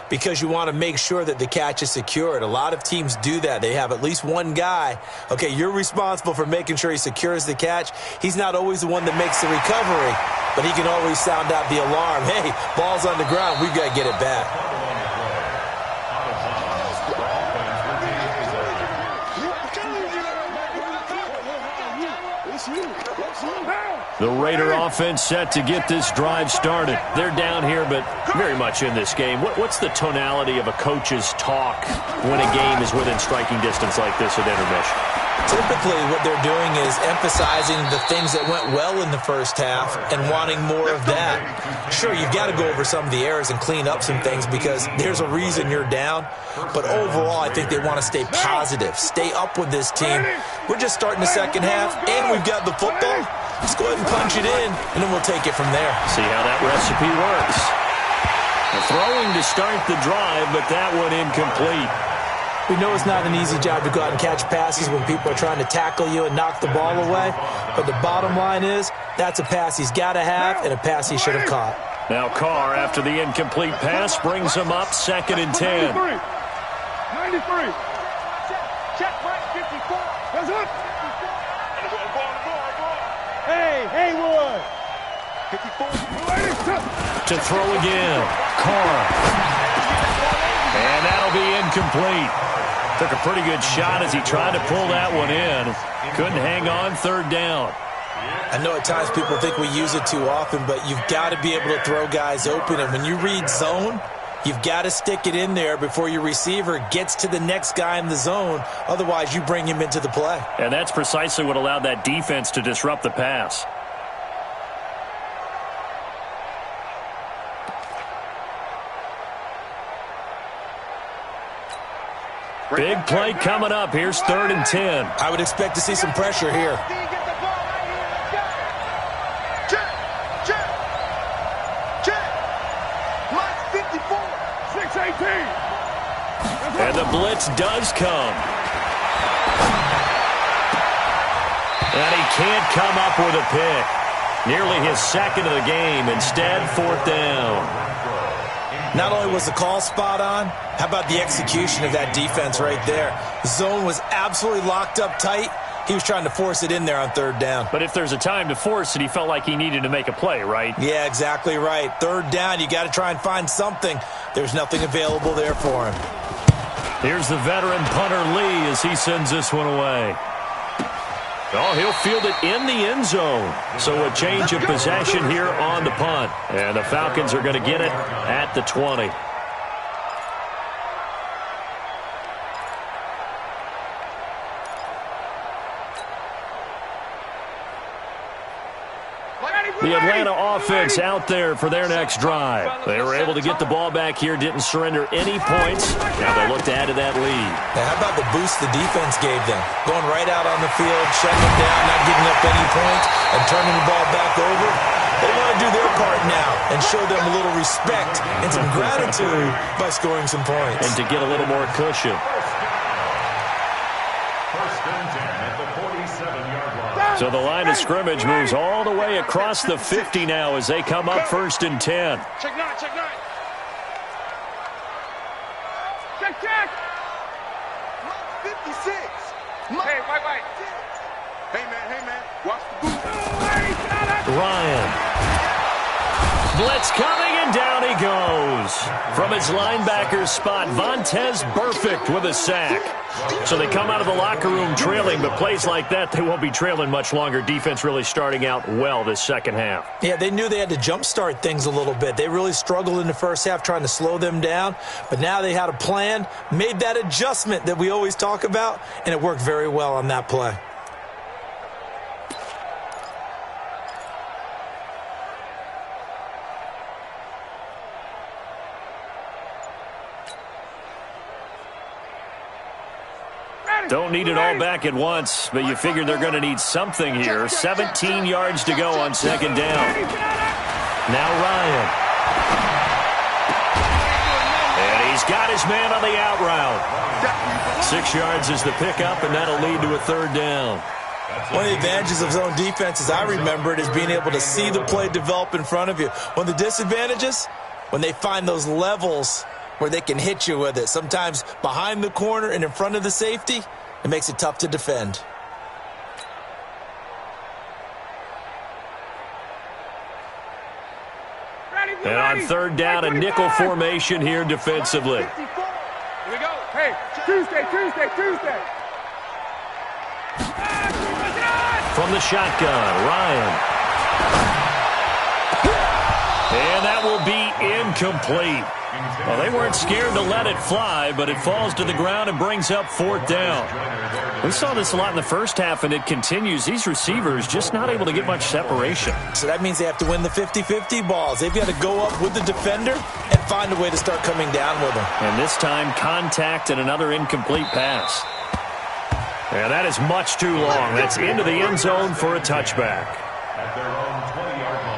[SPEAKER 6] because you want to make sure that the catch is secured. A lot of teams do that. They have at least one guy. Okay, you're responsible for making sure he secures the catch. He's not always the one that makes the recovery, but he can always sound out the alarm. Hey, ball's on the ground. We've got to get it back.
[SPEAKER 7] It's you.
[SPEAKER 4] The Raider offense set to get this drive started. They're down here, but very much in this game. What's the tonality of a coach's talk when a game is within striking distance like this at intermission?
[SPEAKER 6] Typically, what they're doing is emphasizing the things that went well in the first half and wanting more of that. Sure, you've got to go over some of the errors and clean up some things because there's a reason you're down. But overall, I think they want to stay positive, stay up with this team. We're just starting the second half, and we've got the football. Let's go ahead and punch it in, and then we'll take it from there.
[SPEAKER 4] See how that recipe works. Throwing to start the drive, but that one incomplete.
[SPEAKER 6] We know it's not an easy job to go out and catch passes when people are trying to tackle you and knock the ball away. But the bottom line is, that's a pass he's got to have and a pass he should have caught.
[SPEAKER 4] Now Carr, after the incomplete pass, brings him up 2nd and 10.
[SPEAKER 7] 93. Check, right, 54. That's up. Hey, Haywood. 54.
[SPEAKER 4] To throw again. Carr. And that'll be incomplete. Took a pretty good shot as he tried to pull that one in. Couldn't hang on 3rd down.
[SPEAKER 6] I know at times people think we use it too often, but you've got to be able to throw guys open. And when you read zone, you've got to stick it in there before your receiver gets to the next guy in the zone. Otherwise, you bring him into the play.
[SPEAKER 4] And that's precisely what allowed that defense to disrupt the pass. Big play coming up. Here's 3rd and 10.
[SPEAKER 6] I would expect to see some pressure here.
[SPEAKER 4] And the blitz does come. And he can't come up with a pick. Nearly his 2nd of the game. Instead, 4th down.
[SPEAKER 6] Not only was the call spot on, how about the execution of that defense right there? The zone was absolutely locked up tight. He was trying to force it in there on 3rd down.
[SPEAKER 4] But if there's a time to force it, he felt like he needed to make a play, right?
[SPEAKER 6] Yeah, exactly right. 3rd down, you got to try and find something. There's nothing available there for him.
[SPEAKER 4] Here's the veteran punter Lee as he sends this one away. Oh, he'll field it in the end zone. So a change of possession here on the punt. And the Falcons are going to get it at the 20. The Atlanta offense out there for their next drive. They were able to get the ball back here, didn't surrender any points. Now they look to add to that lead.
[SPEAKER 6] Now, how about the boost the defense gave them? Going right out on the field, shutting them down, not giving up any points, and turning the ball back over. They want to do their part now and show them a little respect and some gratitude by scoring some points.
[SPEAKER 4] And to get a little more cushion. So the line of scrimmage moves all the way across the 50 now as they come up 1st and 10.
[SPEAKER 7] Check 9. Check. 56. Hey, wait. Hey, man. Watch the boot.
[SPEAKER 4] Ryan. Blitz coming, and down he goes. From his linebacker spot, Vontaze Burfict with a sack. So they come out of the locker room trailing, but plays like that, they won't be trailing much longer. Defense really starting out well this 2nd half.
[SPEAKER 6] Yeah, they knew they had to jumpstart things a little bit. They really struggled in the first half trying to slow them down, but now they had a plan, made that adjustment that we always talk about, and it worked very well on that play.
[SPEAKER 4] Don't need it all back at once, but you figure they're going to need something here. 17 yards to go on 2nd down. Now Ryan. And he's got his man on the out route. 6 yards is the pickup, and that'll lead to a 3rd down.
[SPEAKER 6] One of the advantages of zone defense, as I remember it, is being able to see the play develop in front of you. One of the disadvantages, when they find those levels where they can hit you with it. Sometimes behind the corner and in front of the safety, it makes it tough to defend.
[SPEAKER 4] And on 3rd down, a nickel formation here defensively.
[SPEAKER 7] Here we go. Hey, Tuesday.
[SPEAKER 4] From the shotgun, Ryan. And that will be incomplete. Well, they weren't scared to let it fly, but it falls to the ground and brings up 4th down. We saw this a lot in the first half, and it continues. These receivers just not able to get much separation.
[SPEAKER 6] So that means they have to win the 50-50 balls. They've got to go up with the defender and find a way to start coming down with them.
[SPEAKER 4] And this time, contact and another incomplete pass. And that is much too long. That's into the end zone for a touchback.
[SPEAKER 5] At their own 20-yard line.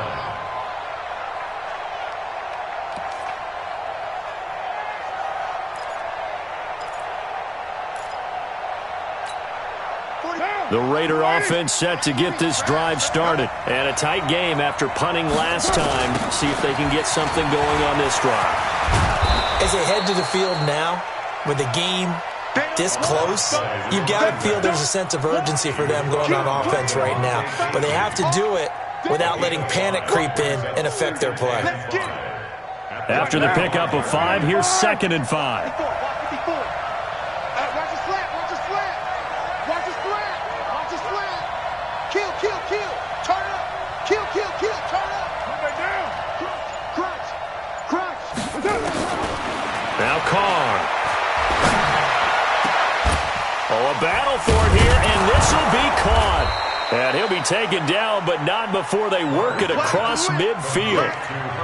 [SPEAKER 4] The Raider offense set to get this drive started. And a tight game after punting last time. See if they can get something going on this drive.
[SPEAKER 6] As they head to the field now, with the game this close, you've got to feel there's a sense of urgency for them going on offense right now. But they have to do it without letting panic creep in and affect their play.
[SPEAKER 4] After the pickup of 5, here's 2nd and 5. Now Carr. Oh, a battle for it here, and this will be caught. And he'll be taken down, but not before they work it across midfield.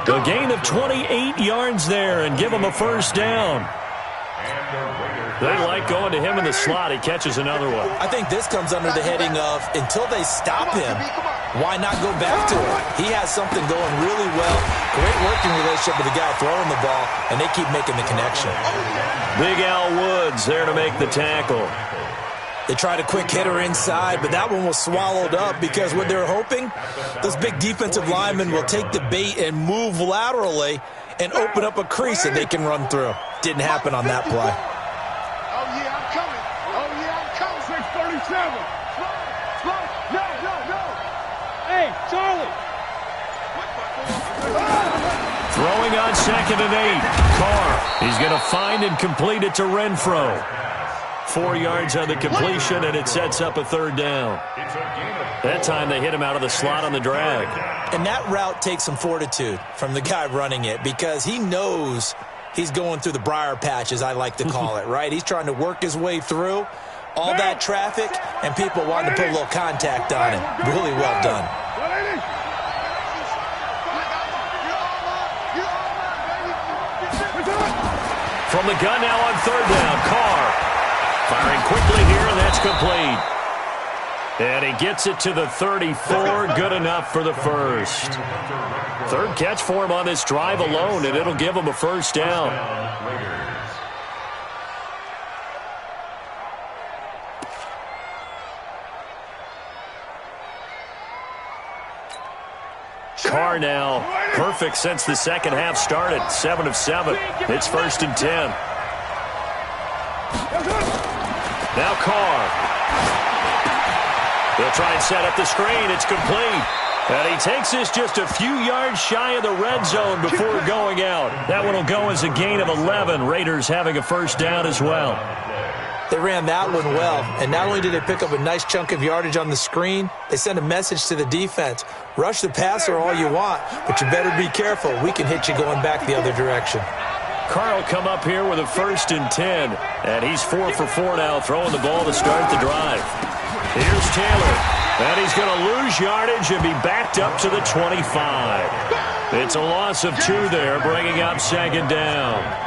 [SPEAKER 4] A gain of 28 yards there and give him a 1st down. They like going to him in the slot. He catches another one.
[SPEAKER 6] I think this comes under the heading of until they stop him, why not go back to him? He has something going really well. Great working relationship with the guy throwing the ball, and they keep making the connection.
[SPEAKER 4] Big Al Woods there to make the tackle.
[SPEAKER 6] They tried a quick hitter inside, but that one was swallowed up because what they're hoping, those big defensive linemen will take the bait and move laterally and open up a crease that they can run through. Didn't happen on that play.
[SPEAKER 7] Hey, Charlie!
[SPEAKER 4] Throwing on 2nd and 8. Carr. He's going to find and complete it to Renfro. 4 yards on the completion, and it sets up a 3rd down. That time they hit him out of the slot on the drag.
[SPEAKER 6] And that route takes some fortitude from the guy running it because he knows he's going through the briar patch, as I like to call it, right? He's trying to work his way through all that traffic, and people wanting to put a little contact on him. Really well done.
[SPEAKER 4] From the gun now on 3rd down, Carr. Firing quickly here, and that's complete. And he gets it to the 34. Good enough for the 1st. 3rd catch for him on this drive alone, and it'll give him a 1st down. Carr now, perfect since the second half started. 7 of 7. It's 1st and 10. Now Carr. He'll try and set up the screen. It's complete. And he takes this just a few yards shy of the red zone before going out. That one will go as a gain of 11. Raiders having a 1st down as well.
[SPEAKER 6] They ran that one well, and not only did they pick up a nice chunk of yardage on the screen, they sent a message to the defense. Rush the passer all you want, but you better be careful. We can hit you going back the other direction.
[SPEAKER 4] Carr will come up here with a 1st and 10, and he's 4 for 4 now, throwing the ball to start the drive. Here's Taylor, and he's going to lose yardage and be backed up to the 25. It's a loss of 2 there, bringing up 2nd down.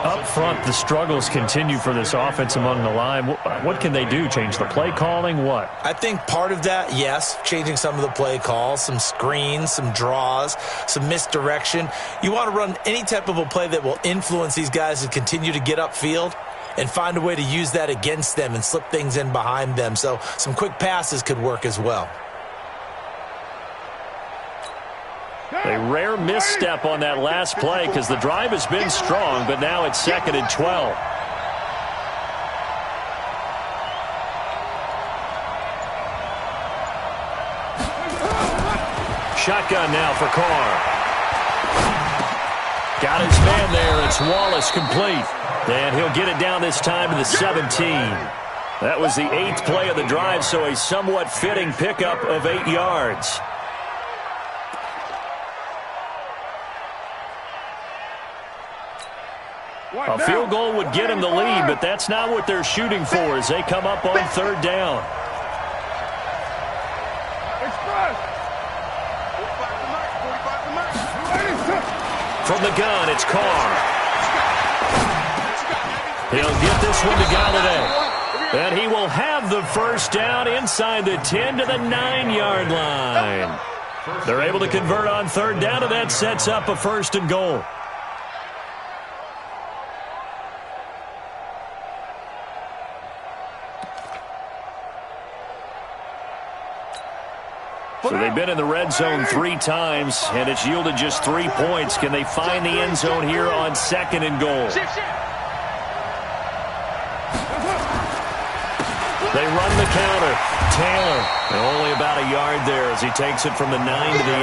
[SPEAKER 4] Up front, the struggles continue for this offense among the line. What can they do? Change the play calling? What?
[SPEAKER 6] I think part of that, yes, changing some of the play calls, some screens, some draws, some misdirection. You want to run any type of a play that will influence these guys to continue to get upfield and find a way to use that against them and slip things in behind them. So some quick passes could work as well.
[SPEAKER 4] A rare misstep on that last play because the drive has been strong, but now it's 2nd and 12. Shotgun now for Carr. Got his man there. It's Wallace complete. And he'll get it down this time to the 17. That was the 8th play of the drive, so a somewhat fitting pickup of 8 yards. A field goal would get him the lead, but that's not what they're shooting for as they come up on third down. From the gun, it's Carr. He'll get this one to Galladay. And he will have the first down inside the 10 to the 9-yard line. They're able to convert on third down, and that sets up a first and goal. So they've been in the red zone 3 times, and it's yielded just 3 points. Can they find the end zone here on second and goal? They run the counter. Taylor, only about a yard there as he takes it from the 9 to the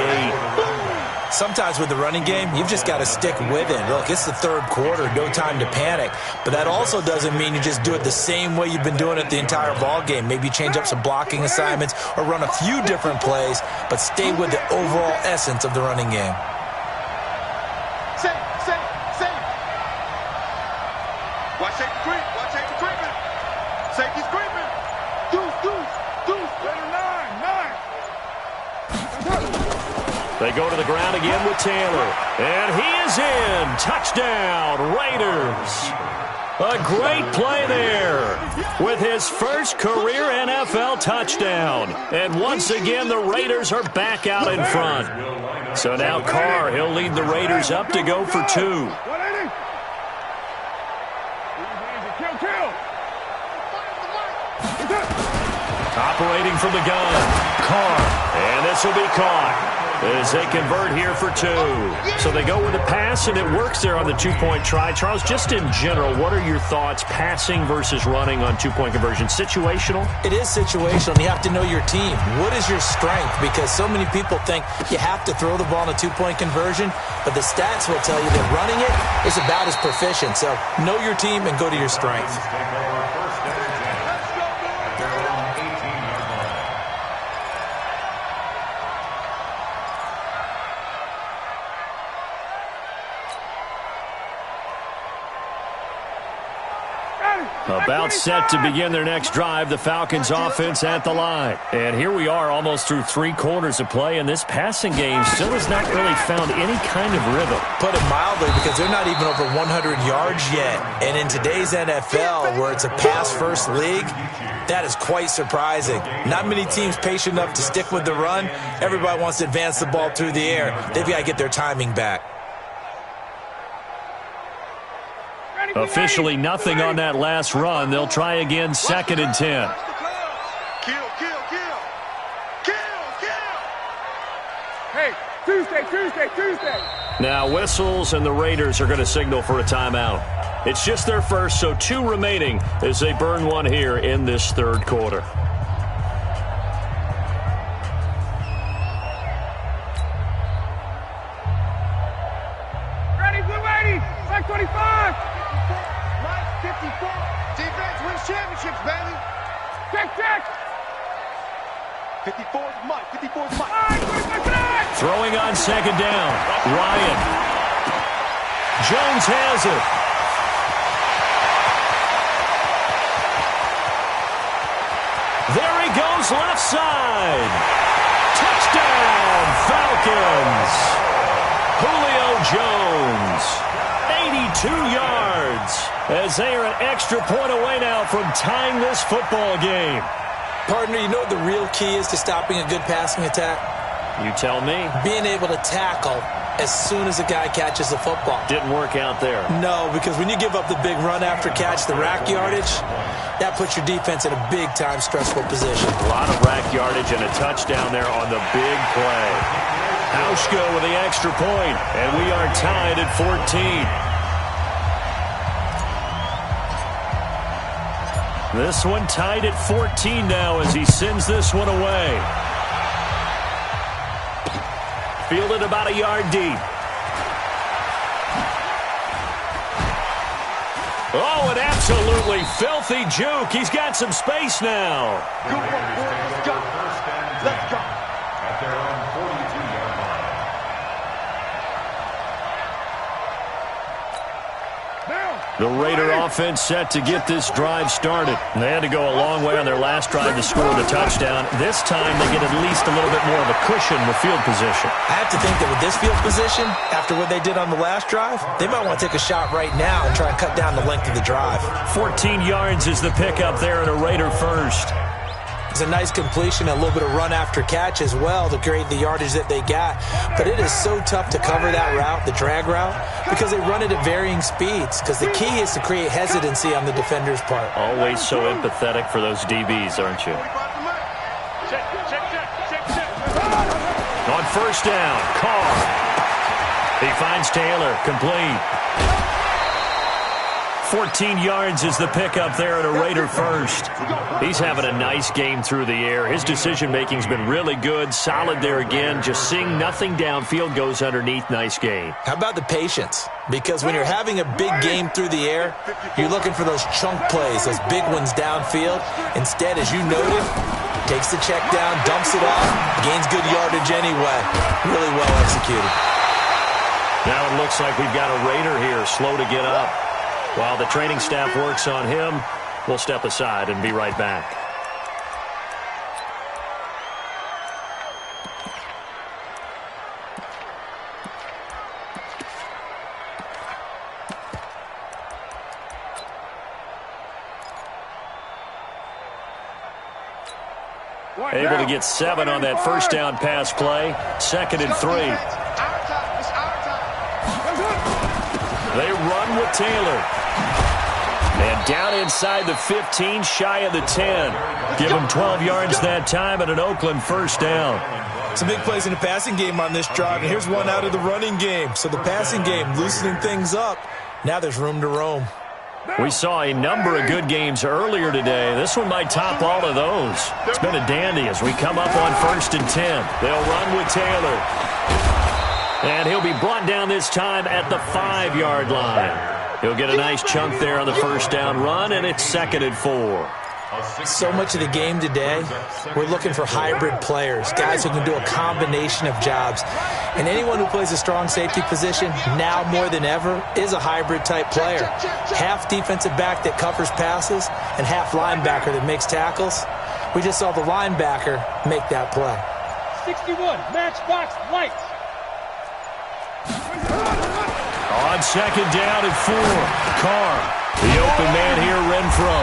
[SPEAKER 4] 8.
[SPEAKER 6] Sometimes with the running game, you've just got to stick with it. Look, it's the third quarter, no time to panic. But that also doesn't mean you just do it the same way you've been doing it the entire ball game. Maybe change up some blocking assignments or run a few different plays, but stay with the overall essence of the running game.
[SPEAKER 7] Watch safety creep. Watch safety creeping. Safety's creeping. Deuce.
[SPEAKER 4] They go to the ground again with Taylor. And he is in. Touchdown, Raiders. A great play there with his first career NFL touchdown. And once again, the Raiders are back out in front. So now Carr, he'll lead the Raiders up to go for 2. Operating from the gun, Carr, and this will be caught as they convert here for 2. So they go with a pass, and it works there on the 2-point try. Charles, just in general, what are your thoughts passing versus running on 2-point conversion? Situational?
[SPEAKER 6] It is situational, and you have to know your team. What is your strength? Because so many people think you have to throw the ball in a 2-point conversion, but the stats will tell you that running it is about as proficient. So know your team and go to your strength.
[SPEAKER 4] About set to begin their next drive, the Falcons offense at the line. And here we are almost through 3 quarters of play, and this passing game still has not really found any kind of rhythm.
[SPEAKER 6] Put it mildly, because they're not even over 100 yards yet. And in today's NFL, where it's a pass-first league, that is quite surprising. Not many teams patient enough to stick with the run. Everybody wants to advance the ball through the air. They've got to get their timing back.
[SPEAKER 4] Officially nothing on that last run. They'll try again, 2nd and 10.
[SPEAKER 7] Kill. Hey, Tuesday.
[SPEAKER 4] Now whistles, and the Raiders are going to signal for a timeout. It's just their first, so 2 remaining as they burn one here in this third quarter.
[SPEAKER 7] Ready, blue 80, like 25. Mike, 54. Defense wins championships, baby. Check. 54's Mike.
[SPEAKER 4] Throwing on 2nd down. Ryan. Jones has it. There he goes, left side. Touchdown, Falcons. Julio Jones, 82 yards, as they are an extra point away now from tying this football game.
[SPEAKER 6] Partner, you know what the real key is to stopping a good passing attack?
[SPEAKER 4] You tell me.
[SPEAKER 6] Being able to tackle as soon as a guy catches the football.
[SPEAKER 4] Didn't work out there.
[SPEAKER 6] No, because when you give up the big run after catch, the rack yardage, that puts your defense in a big-time stressful position.
[SPEAKER 4] A lot of rack yardage and a touchdown there on the big play. Hauschka with the extra point, and we are tied at 14. This one tied at 14 now as he sends this one away. Fielded about a yard deep. Oh, an absolutely filthy juke. He's got some space now.
[SPEAKER 7] Good work, boys. Let's go.
[SPEAKER 5] At their own 42-yard line.
[SPEAKER 7] Down.
[SPEAKER 4] The Raider offense set to get this drive started. They had to go a long way on their last drive to score the touchdown. This time they get at least a little bit more of a cushion with field position.
[SPEAKER 6] I have to think that with this field position, after what they did on the last drive, they might want to take a shot right now and try and cut down the length of the drive.
[SPEAKER 4] 14 yards is the pickup there and a Raider first.
[SPEAKER 6] It's a nice completion, a little bit of run after catch as well to create the yardage that they got. But it is so tough to cover that route, the drag route, because they run it at varying speeds. Because the key is to create hesitancy on the defender's part.
[SPEAKER 4] Always so empathetic for those DBs, aren't you? On first down, Carr. He finds Taylor, complete. 14 yards is the pickup there at a Raider first. He's having a nice game through the air. His decision-making's been really good. Solid there again. Just seeing nothing downfield, goes underneath. Nice game.
[SPEAKER 6] How about the patience? Because when you're having a big game through the air, you're looking for those chunk plays, those big ones downfield. Instead, as you noted, takes the check down, dumps it off, gains good yardage anyway. Really well executed.
[SPEAKER 4] Now it looks like we've got a Raider here, slow to get up. While the training staff works on him, we'll step aside and be right back. Able to get 7 on that first down pass play. 2nd and 3. They run with Taylor. And down inside the 15, shy of the 10. Give him 12 yards that time and an Oakland first down.
[SPEAKER 6] Some big plays in the passing game on this drive, and here's one out of the running game. So the passing game loosening things up. Now there's room to roam.
[SPEAKER 4] We saw a number of good games earlier today. This one might top all of those. It's been a dandy as we come up on 1st and 10. They'll run with Taylor. And he'll be brought down this time at the 5-yard line. He'll get a nice chunk there on the first down run, and it's 2nd and 4.
[SPEAKER 6] So much of the game today, we're looking for hybrid players, guys who can do a combination of jobs. And anyone who plays a strong safety position, now more than ever, is a hybrid-type player. Half defensive back that covers passes and half linebacker that makes tackles. We just saw the linebacker make that play.
[SPEAKER 7] 61, matchbox lights.
[SPEAKER 4] On 2nd down and 4, Carr. The open man here, Renfro.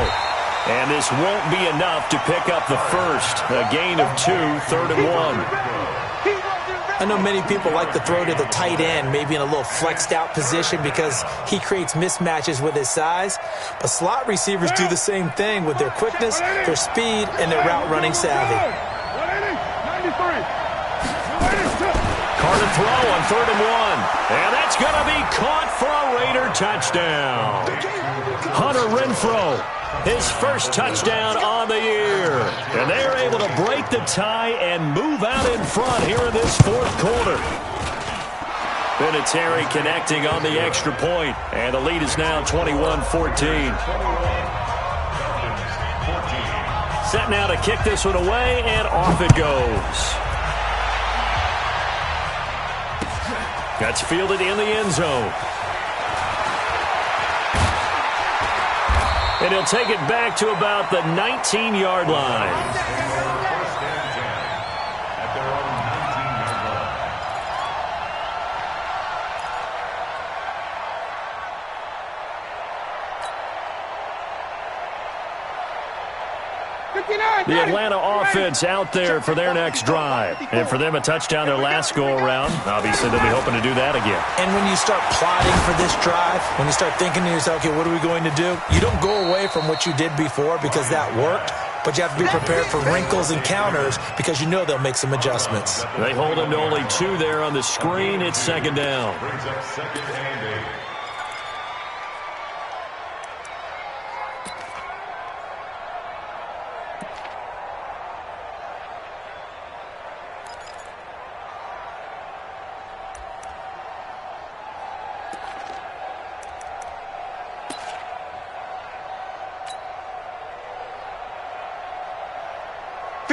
[SPEAKER 4] And this won't be enough to pick up the first. A gain of 2, 3rd and 1.
[SPEAKER 6] I know many people like to throw to the tight end, maybe in a little flexed out position because he creates mismatches with his size. But slot receivers do the same thing with their quickness, their speed, and their route running savvy.
[SPEAKER 4] Carr to throw on 3rd and 1. And that's going to be caught for a Raider touchdown. Hunter Renfro, his first touchdown on the year. And they're able to break the tie and move out in front here in this 4th quarter. Vinatieri connecting on the extra point. And the lead is now 21-14. Set now to kick this one away, and off it goes. That's fielded in the end zone. And he'll take it back to about the 19-yard line. The Atlanta offense out there for their next drive. And for them, a touchdown their last go-around. Obviously, they'll be hoping to do that again.
[SPEAKER 6] And when you start plotting for this drive, when you start thinking to yourself, okay, what are we going to do? You don't go away from what you did before because that worked, but you have to be prepared for wrinkles and counters because you know they'll make some adjustments.
[SPEAKER 4] They hold him to only 2 there on the screen. It's 2nd down.
[SPEAKER 5] Brings up 2nd and 8.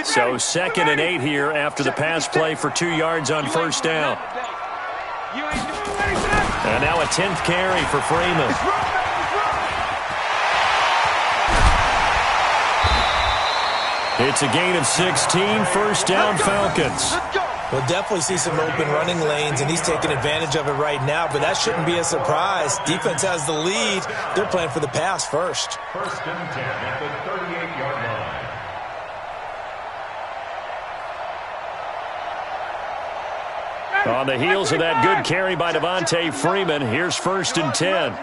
[SPEAKER 4] So 2nd and 8 here after the pass play for 2 yards on first down. And now a 10th carry for Freeman. It's a gain of 16, first down Falcons.
[SPEAKER 6] We'll definitely see some open running lanes, and he's taking advantage of it right now, but that shouldn't be a surprise. Defense has the lead. They're playing for the pass first.
[SPEAKER 5] First and 10 at the 38-yard line.
[SPEAKER 4] On the heels of that good carry by Devontae Freeman, here's first and 10.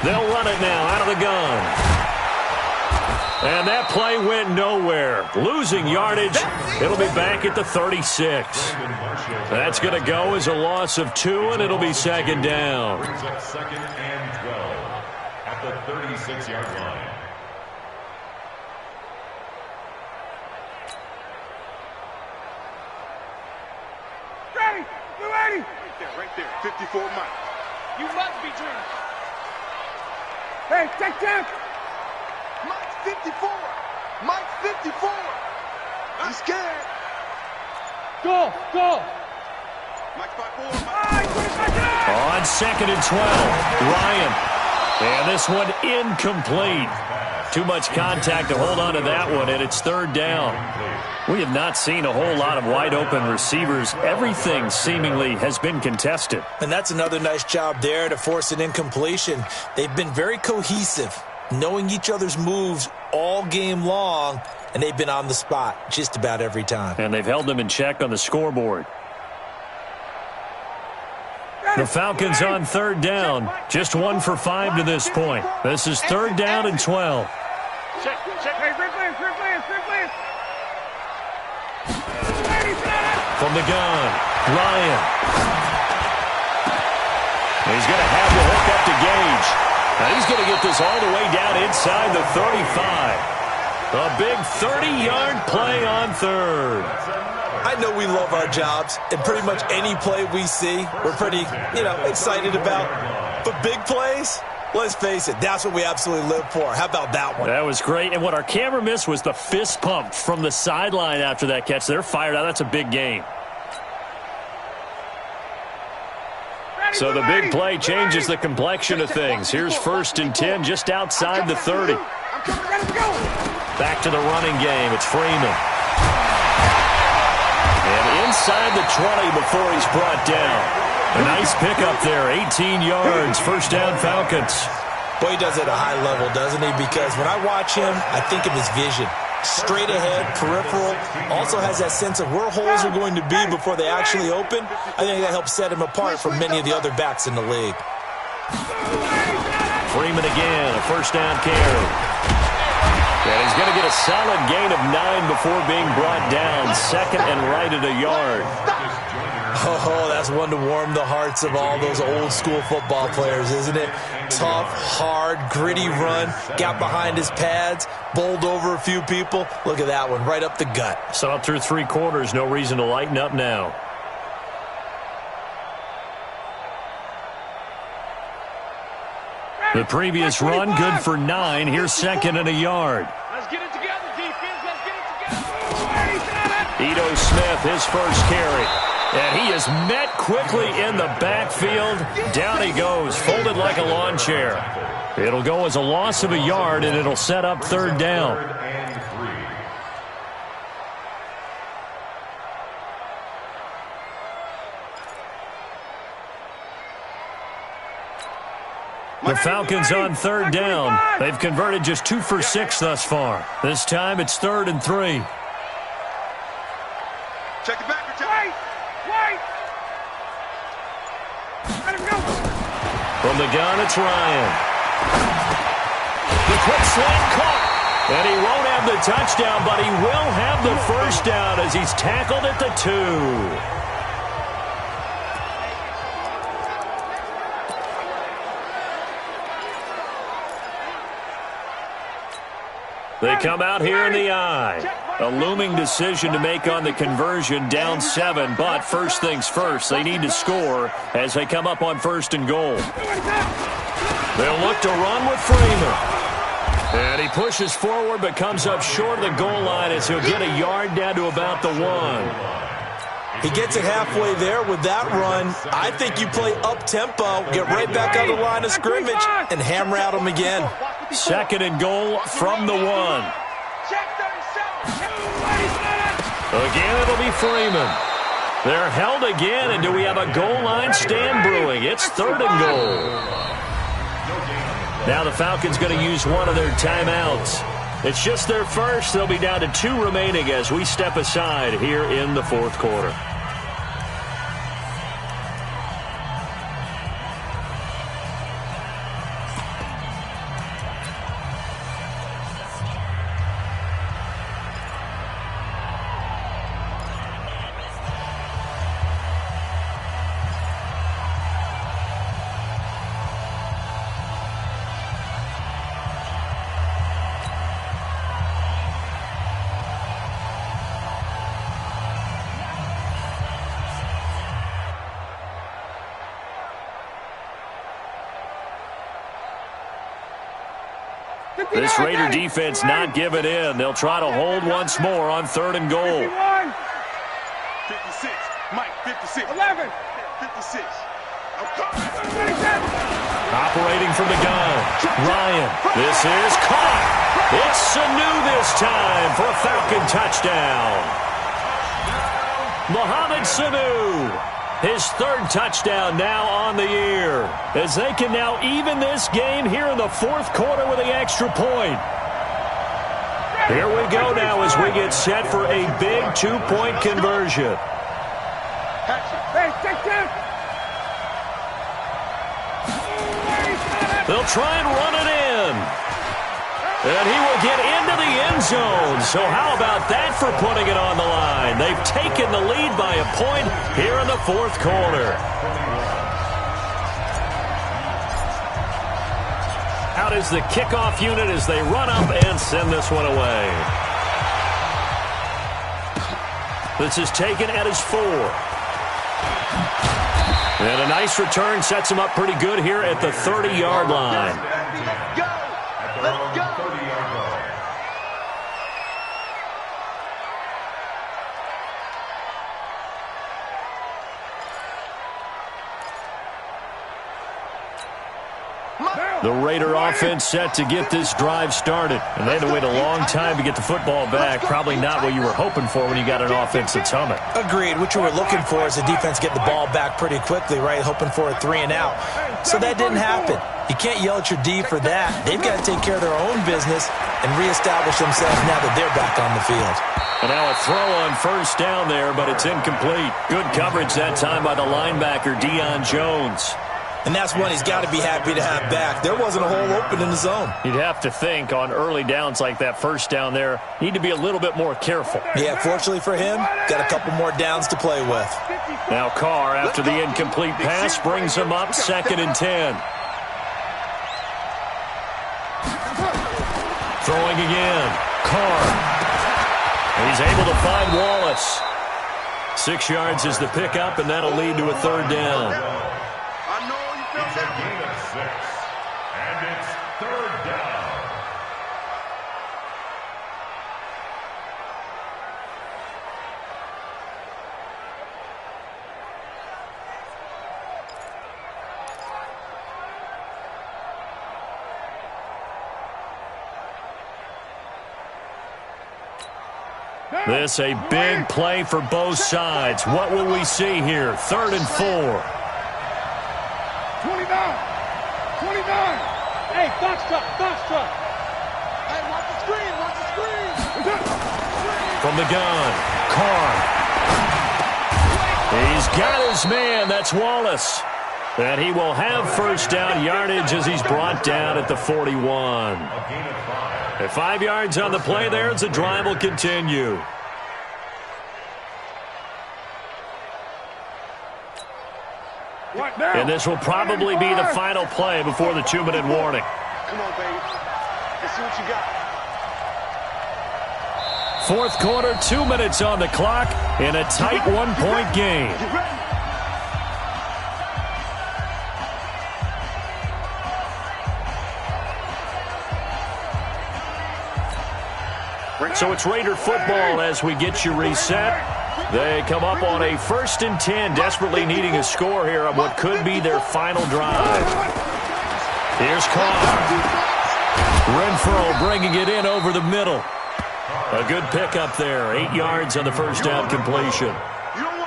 [SPEAKER 4] They'll run it now out of the gun. And that play went nowhere. Losing yardage. It'll be back at the 36. That's going to go as a loss of 2, and it'll be second down.
[SPEAKER 5] Brings up second and 12 at the 36-yard line.
[SPEAKER 7] Right there, 54 Mike. You must be dreaming. Hey, check. Mike's 54. Mike's 54. He's scared. Go. Mike's 5-4.
[SPEAKER 4] On second and 12, Ryan. And this one incomplete. Too much contact to hold on to that one, and it's third down. We have not seen a whole lot of wide-open receivers. Everything seemingly has been contested.
[SPEAKER 6] And that's another nice job there to force an incompletion. They've been very cohesive, knowing each other's moves all game long, and they've been on the spot just about every time.
[SPEAKER 4] And they've held them in check on the scoreboard. The Falcons on third down. Just 1 for 5 to this point. This is third down and 12.
[SPEAKER 7] Check. Hey, free players.
[SPEAKER 4] From the gun, Ryan. He's going to have the hook up to Gage. Now he's going to get this all the way down inside the 35. A big 30-yard play on third.
[SPEAKER 6] I know we love our jobs, and pretty much any play we see, we're pretty, excited about. But big plays, let's face it, that's what we absolutely live for. How about that one?
[SPEAKER 4] That was great. And what our camera missed was the fist pump from the sideline after that catch. They're fired out. That's a big game. So the big play changes the complexion of things. Here's first and 10 just outside the 30. Back to the running game. It's Freeman. And inside the 20 before he's brought down. A nice pickup there. 18 yards. First down Falcons.
[SPEAKER 6] Boy, he does it at a high level, doesn't he? Because when I watch him, I think of his vision. Straight ahead, peripheral. Also has that sense of where holes are going to be before they actually open. I think that helps set him apart from many of the other backs in the league.
[SPEAKER 4] Freeman again, a first down carry. And he's going to get a solid gain of 9 before being brought down. Second and right at a yard.
[SPEAKER 6] Oh, that's one to warm the hearts of all those old school football players, isn't it? Tough, hard, gritty run. Got behind his pads, bowled over a few people. Look at that one, right up the gut.
[SPEAKER 4] So up through 3 quarters, no reason to lighten up now. The previous run, good for 9. Here's second and a yard.
[SPEAKER 7] Let's get it together, defense. Let's get it together.
[SPEAKER 4] Ito Smith, his first carry. And he is met quickly in the backfield. Down he goes, folded like a lawn chair. It'll go as a loss of a yard, and it'll set up third down. The Falcons on third down. They've converted just 2 for 6 thus far. This time it's 3rd and 3.
[SPEAKER 7] Check it back. Wait. Let him go.
[SPEAKER 4] From the gun, it's Ryan. The quick slant caught. And he won't have the touchdown, but he will have the first down as he's tackled at the 2. They come out here in the eye. A looming decision to make on the conversion, down 7. But first things first, they need to score as they come up on 1st and goal. They'll look to run with Freeman. And he pushes forward but comes up short of the goal line as he'll get a yard down to about the 1.
[SPEAKER 6] He gets it halfway there with that run. I think you play up-tempo, get right back on the line of scrimmage, and hammer at him again.
[SPEAKER 4] 2nd and goal from the 1. Again, it'll be Freeman. They're held again, and do we have a goal line stand brewing? It's 3rd and goal. Now the Falcons going to use one of their timeouts. It's just their first. They'll be down to 2 remaining as we step aside here in the 4th quarter. This Raider defense not giving in. They'll try to hold once more on 3rd and goal.
[SPEAKER 7] 56. Mike, 56. 11. 56.
[SPEAKER 4] Operating from the gun. Ryan. This is caught. It's Sanu this time for a Falcon touchdown. Mohamed Sanu. His 3rd touchdown now on the year, as they can now even this game here in the 4th quarter with the extra point. Here we go now as we get set for a big 2-point conversion. They'll try and run it in. And he will get into the end zone. So how about that for putting it on the line? They've taken the lead by a point here in the 4th quarter. Out is the kickoff unit as they run up and send this one away. This is taken at his 4. And a nice return sets him up pretty good here at the 30-yard line.
[SPEAKER 7] Let's go.
[SPEAKER 4] The Raider offense set to get this drive started. And they had to wait a long time to get the football back. Probably not what you were hoping for when you got an offense that's humming.
[SPEAKER 6] Agreed. What you were looking for is the defense getting the ball back pretty quickly, right? Hoping for a 3 and out. So that didn't happen. You can't yell at your D for that. They've got to take care of their own business and reestablish themselves now that they're back on the field.
[SPEAKER 4] And now a throw on 1st down there, but it's incomplete. Good coverage that time by the linebacker, Deion Jones.
[SPEAKER 6] And that's one he's got to be happy to have back. There wasn't a hole open in the zone.
[SPEAKER 4] You'd have to think on early downs like that 1st down there, need to be a little bit more careful.
[SPEAKER 6] Yeah, fortunately for him, got a couple more downs to play with.
[SPEAKER 4] Now Carr, after the incomplete pass, brings him up 2nd and 10. Throwing again. Carr. And he's able to find Wallace. 6 yards is the pickup, and that'll lead to a 3rd down.
[SPEAKER 5] It's a gain of 6, and it's 3rd down.
[SPEAKER 4] This a big play for both sides. What will we see here? 3rd and 4.
[SPEAKER 7] 29. Hey, box truck. Hey, watch the screen.
[SPEAKER 4] From the gun, Carr. He's got his man. That's Wallace. And he will have 1st down yardage as he's brought down at the 41. At 5 yards on the play there, the drive will continue. And this will probably be the final play before the 2-minute warning.
[SPEAKER 7] Come on, baby. Let's see what you got.
[SPEAKER 4] 4th quarter, 2 minutes on the clock in a tight 1-point game. So it's Raider football as we get you reset. They come up on a 1st and 10, desperately needing a score here on what could be their final drive. Here's Carr. Renfro bringing it in over the middle. A good pickup there. 8 yards on the first down completion.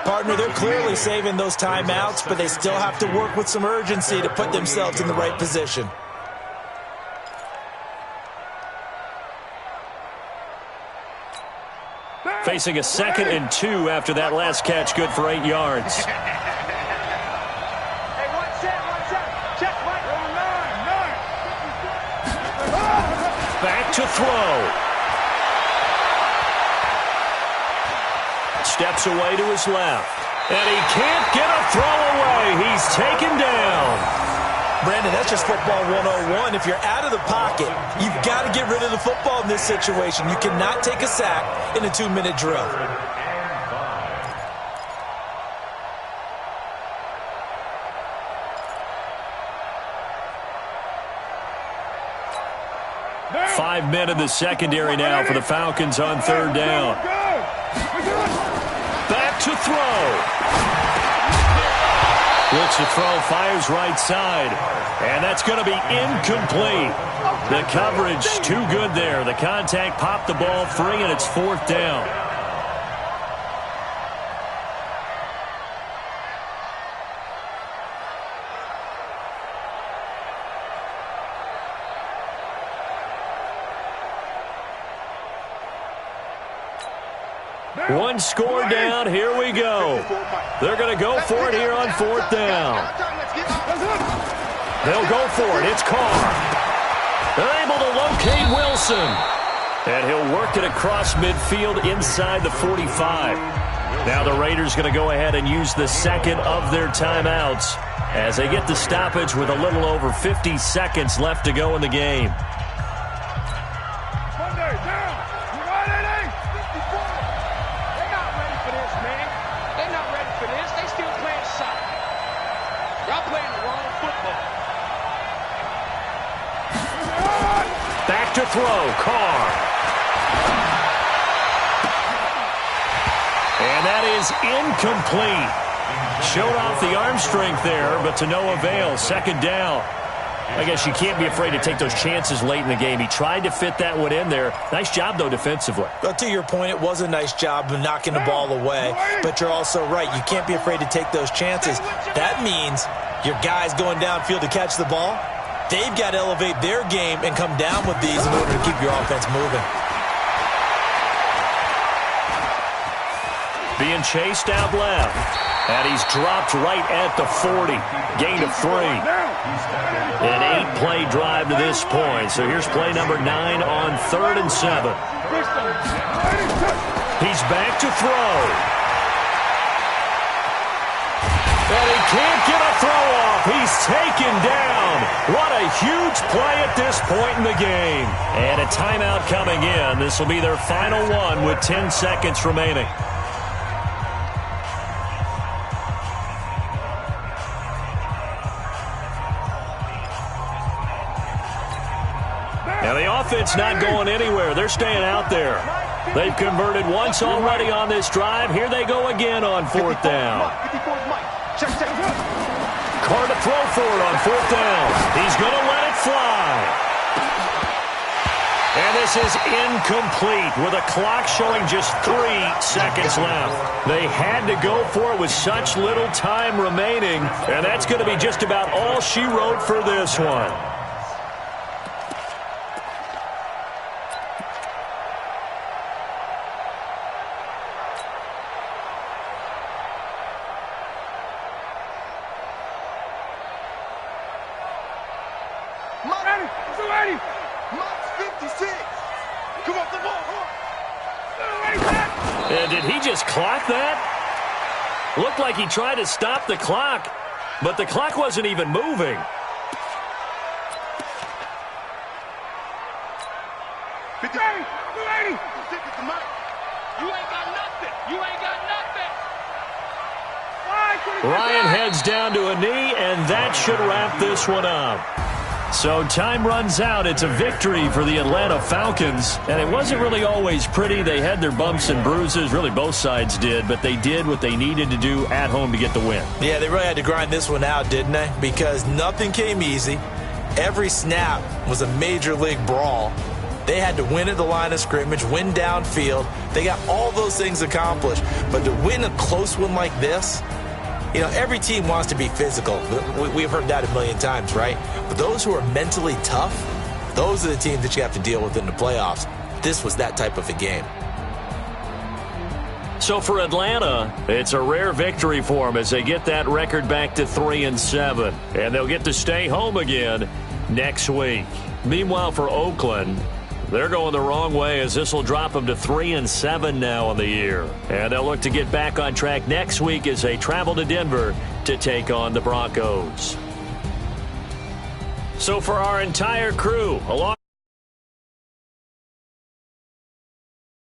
[SPEAKER 6] Partner, they're clearly saving those timeouts, but they still have to work with some urgency to put themselves in the right position.
[SPEAKER 4] Facing a 2nd and 2 after that last catch, good for 8 yards. Back to throw. Steps away to his left. And he can't get a throw away. He's taken down.
[SPEAKER 6] Brandon, that's just football 101. If you're out of the pocket, you've got to get rid of the football in this situation. You cannot take a sack in a 2-minute drill.
[SPEAKER 4] Five men in the secondary now for the Falcons on 3rd down. Back to throw. Looks to throw, fires right side. And that's going to be incomplete. The coverage too good there. The contact popped the ball free, and it's 4th down. One score down, here we go. They're going to go for it here on 4th down. They'll go for it, it's Carr. They're able to locate Wilson. And he'll work it across midfield inside the 45. Now the Raiders going to go ahead and use the 2nd of their timeouts as they get the stoppage with a little over 50 seconds left to go in the game. Back to throw, Carr. And that is incomplete. Showed off the arm strength there, but to no avail. 2nd down. I guess you can't be afraid to take those chances late in the game. He tried to fit that one in there. Nice job, though, defensively.
[SPEAKER 6] Well, to your point, it was a nice job of knocking the ball away. But you're also right. You can't be afraid to take those chances. That means your guys going downfield to catch the ball, they've got to elevate their game and come down with these in order to keep your offense moving.
[SPEAKER 4] Being chased out left. And he's dropped right at the 40. Gain of 3. An 8-play drive to this point. So here's play number 9 on 3rd and 7. He's back to throw. And he can't get a throw off. He's taken down. What a huge play at this point in the game. And a timeout coming in. This will be their final one with 10 seconds remaining. Now the offense not going anywhere. They're staying out there. They've converted once already on this drive. Here they go again on 4th down. Carr to throw for it on 4th down. He's going to let it fly. And this is incomplete with a clock showing just 3 seconds left. They had to go for it with such little time remaining, and that's going to be just about all she wrote for this one. Did he just clock that? Looked like he tried to stop the clock, but the clock wasn't even moving. Ryan heads down to a knee, and that should wrap this one up. So time runs out. It's a victory for the Atlanta Falcons. And it wasn't really always pretty. They had their bumps and bruises. Really, both sides did. But they did what they needed to do at home to get the win.
[SPEAKER 6] Yeah, they really had to grind this one out, didn't they? Because nothing came easy. Every snap was a major league brawl. They had to win at the line of scrimmage, win downfield. They got all those things accomplished. But to win a close one like this, you know, every team wants to be physical. We've heard that a million times, right? But those who are mentally tough, those are the teams that you have to deal with in the playoffs. This was that type of a game.
[SPEAKER 4] So for Atlanta, it's a rare victory for them as they get that record back to 3-7. And they'll get to stay home again next week. Meanwhile, for Oakland, they're going the wrong way as this will drop them to 3-7 now on the year. And they'll look to get back on track next week as they travel to Denver to take on the Broncos. So for our entire crew, along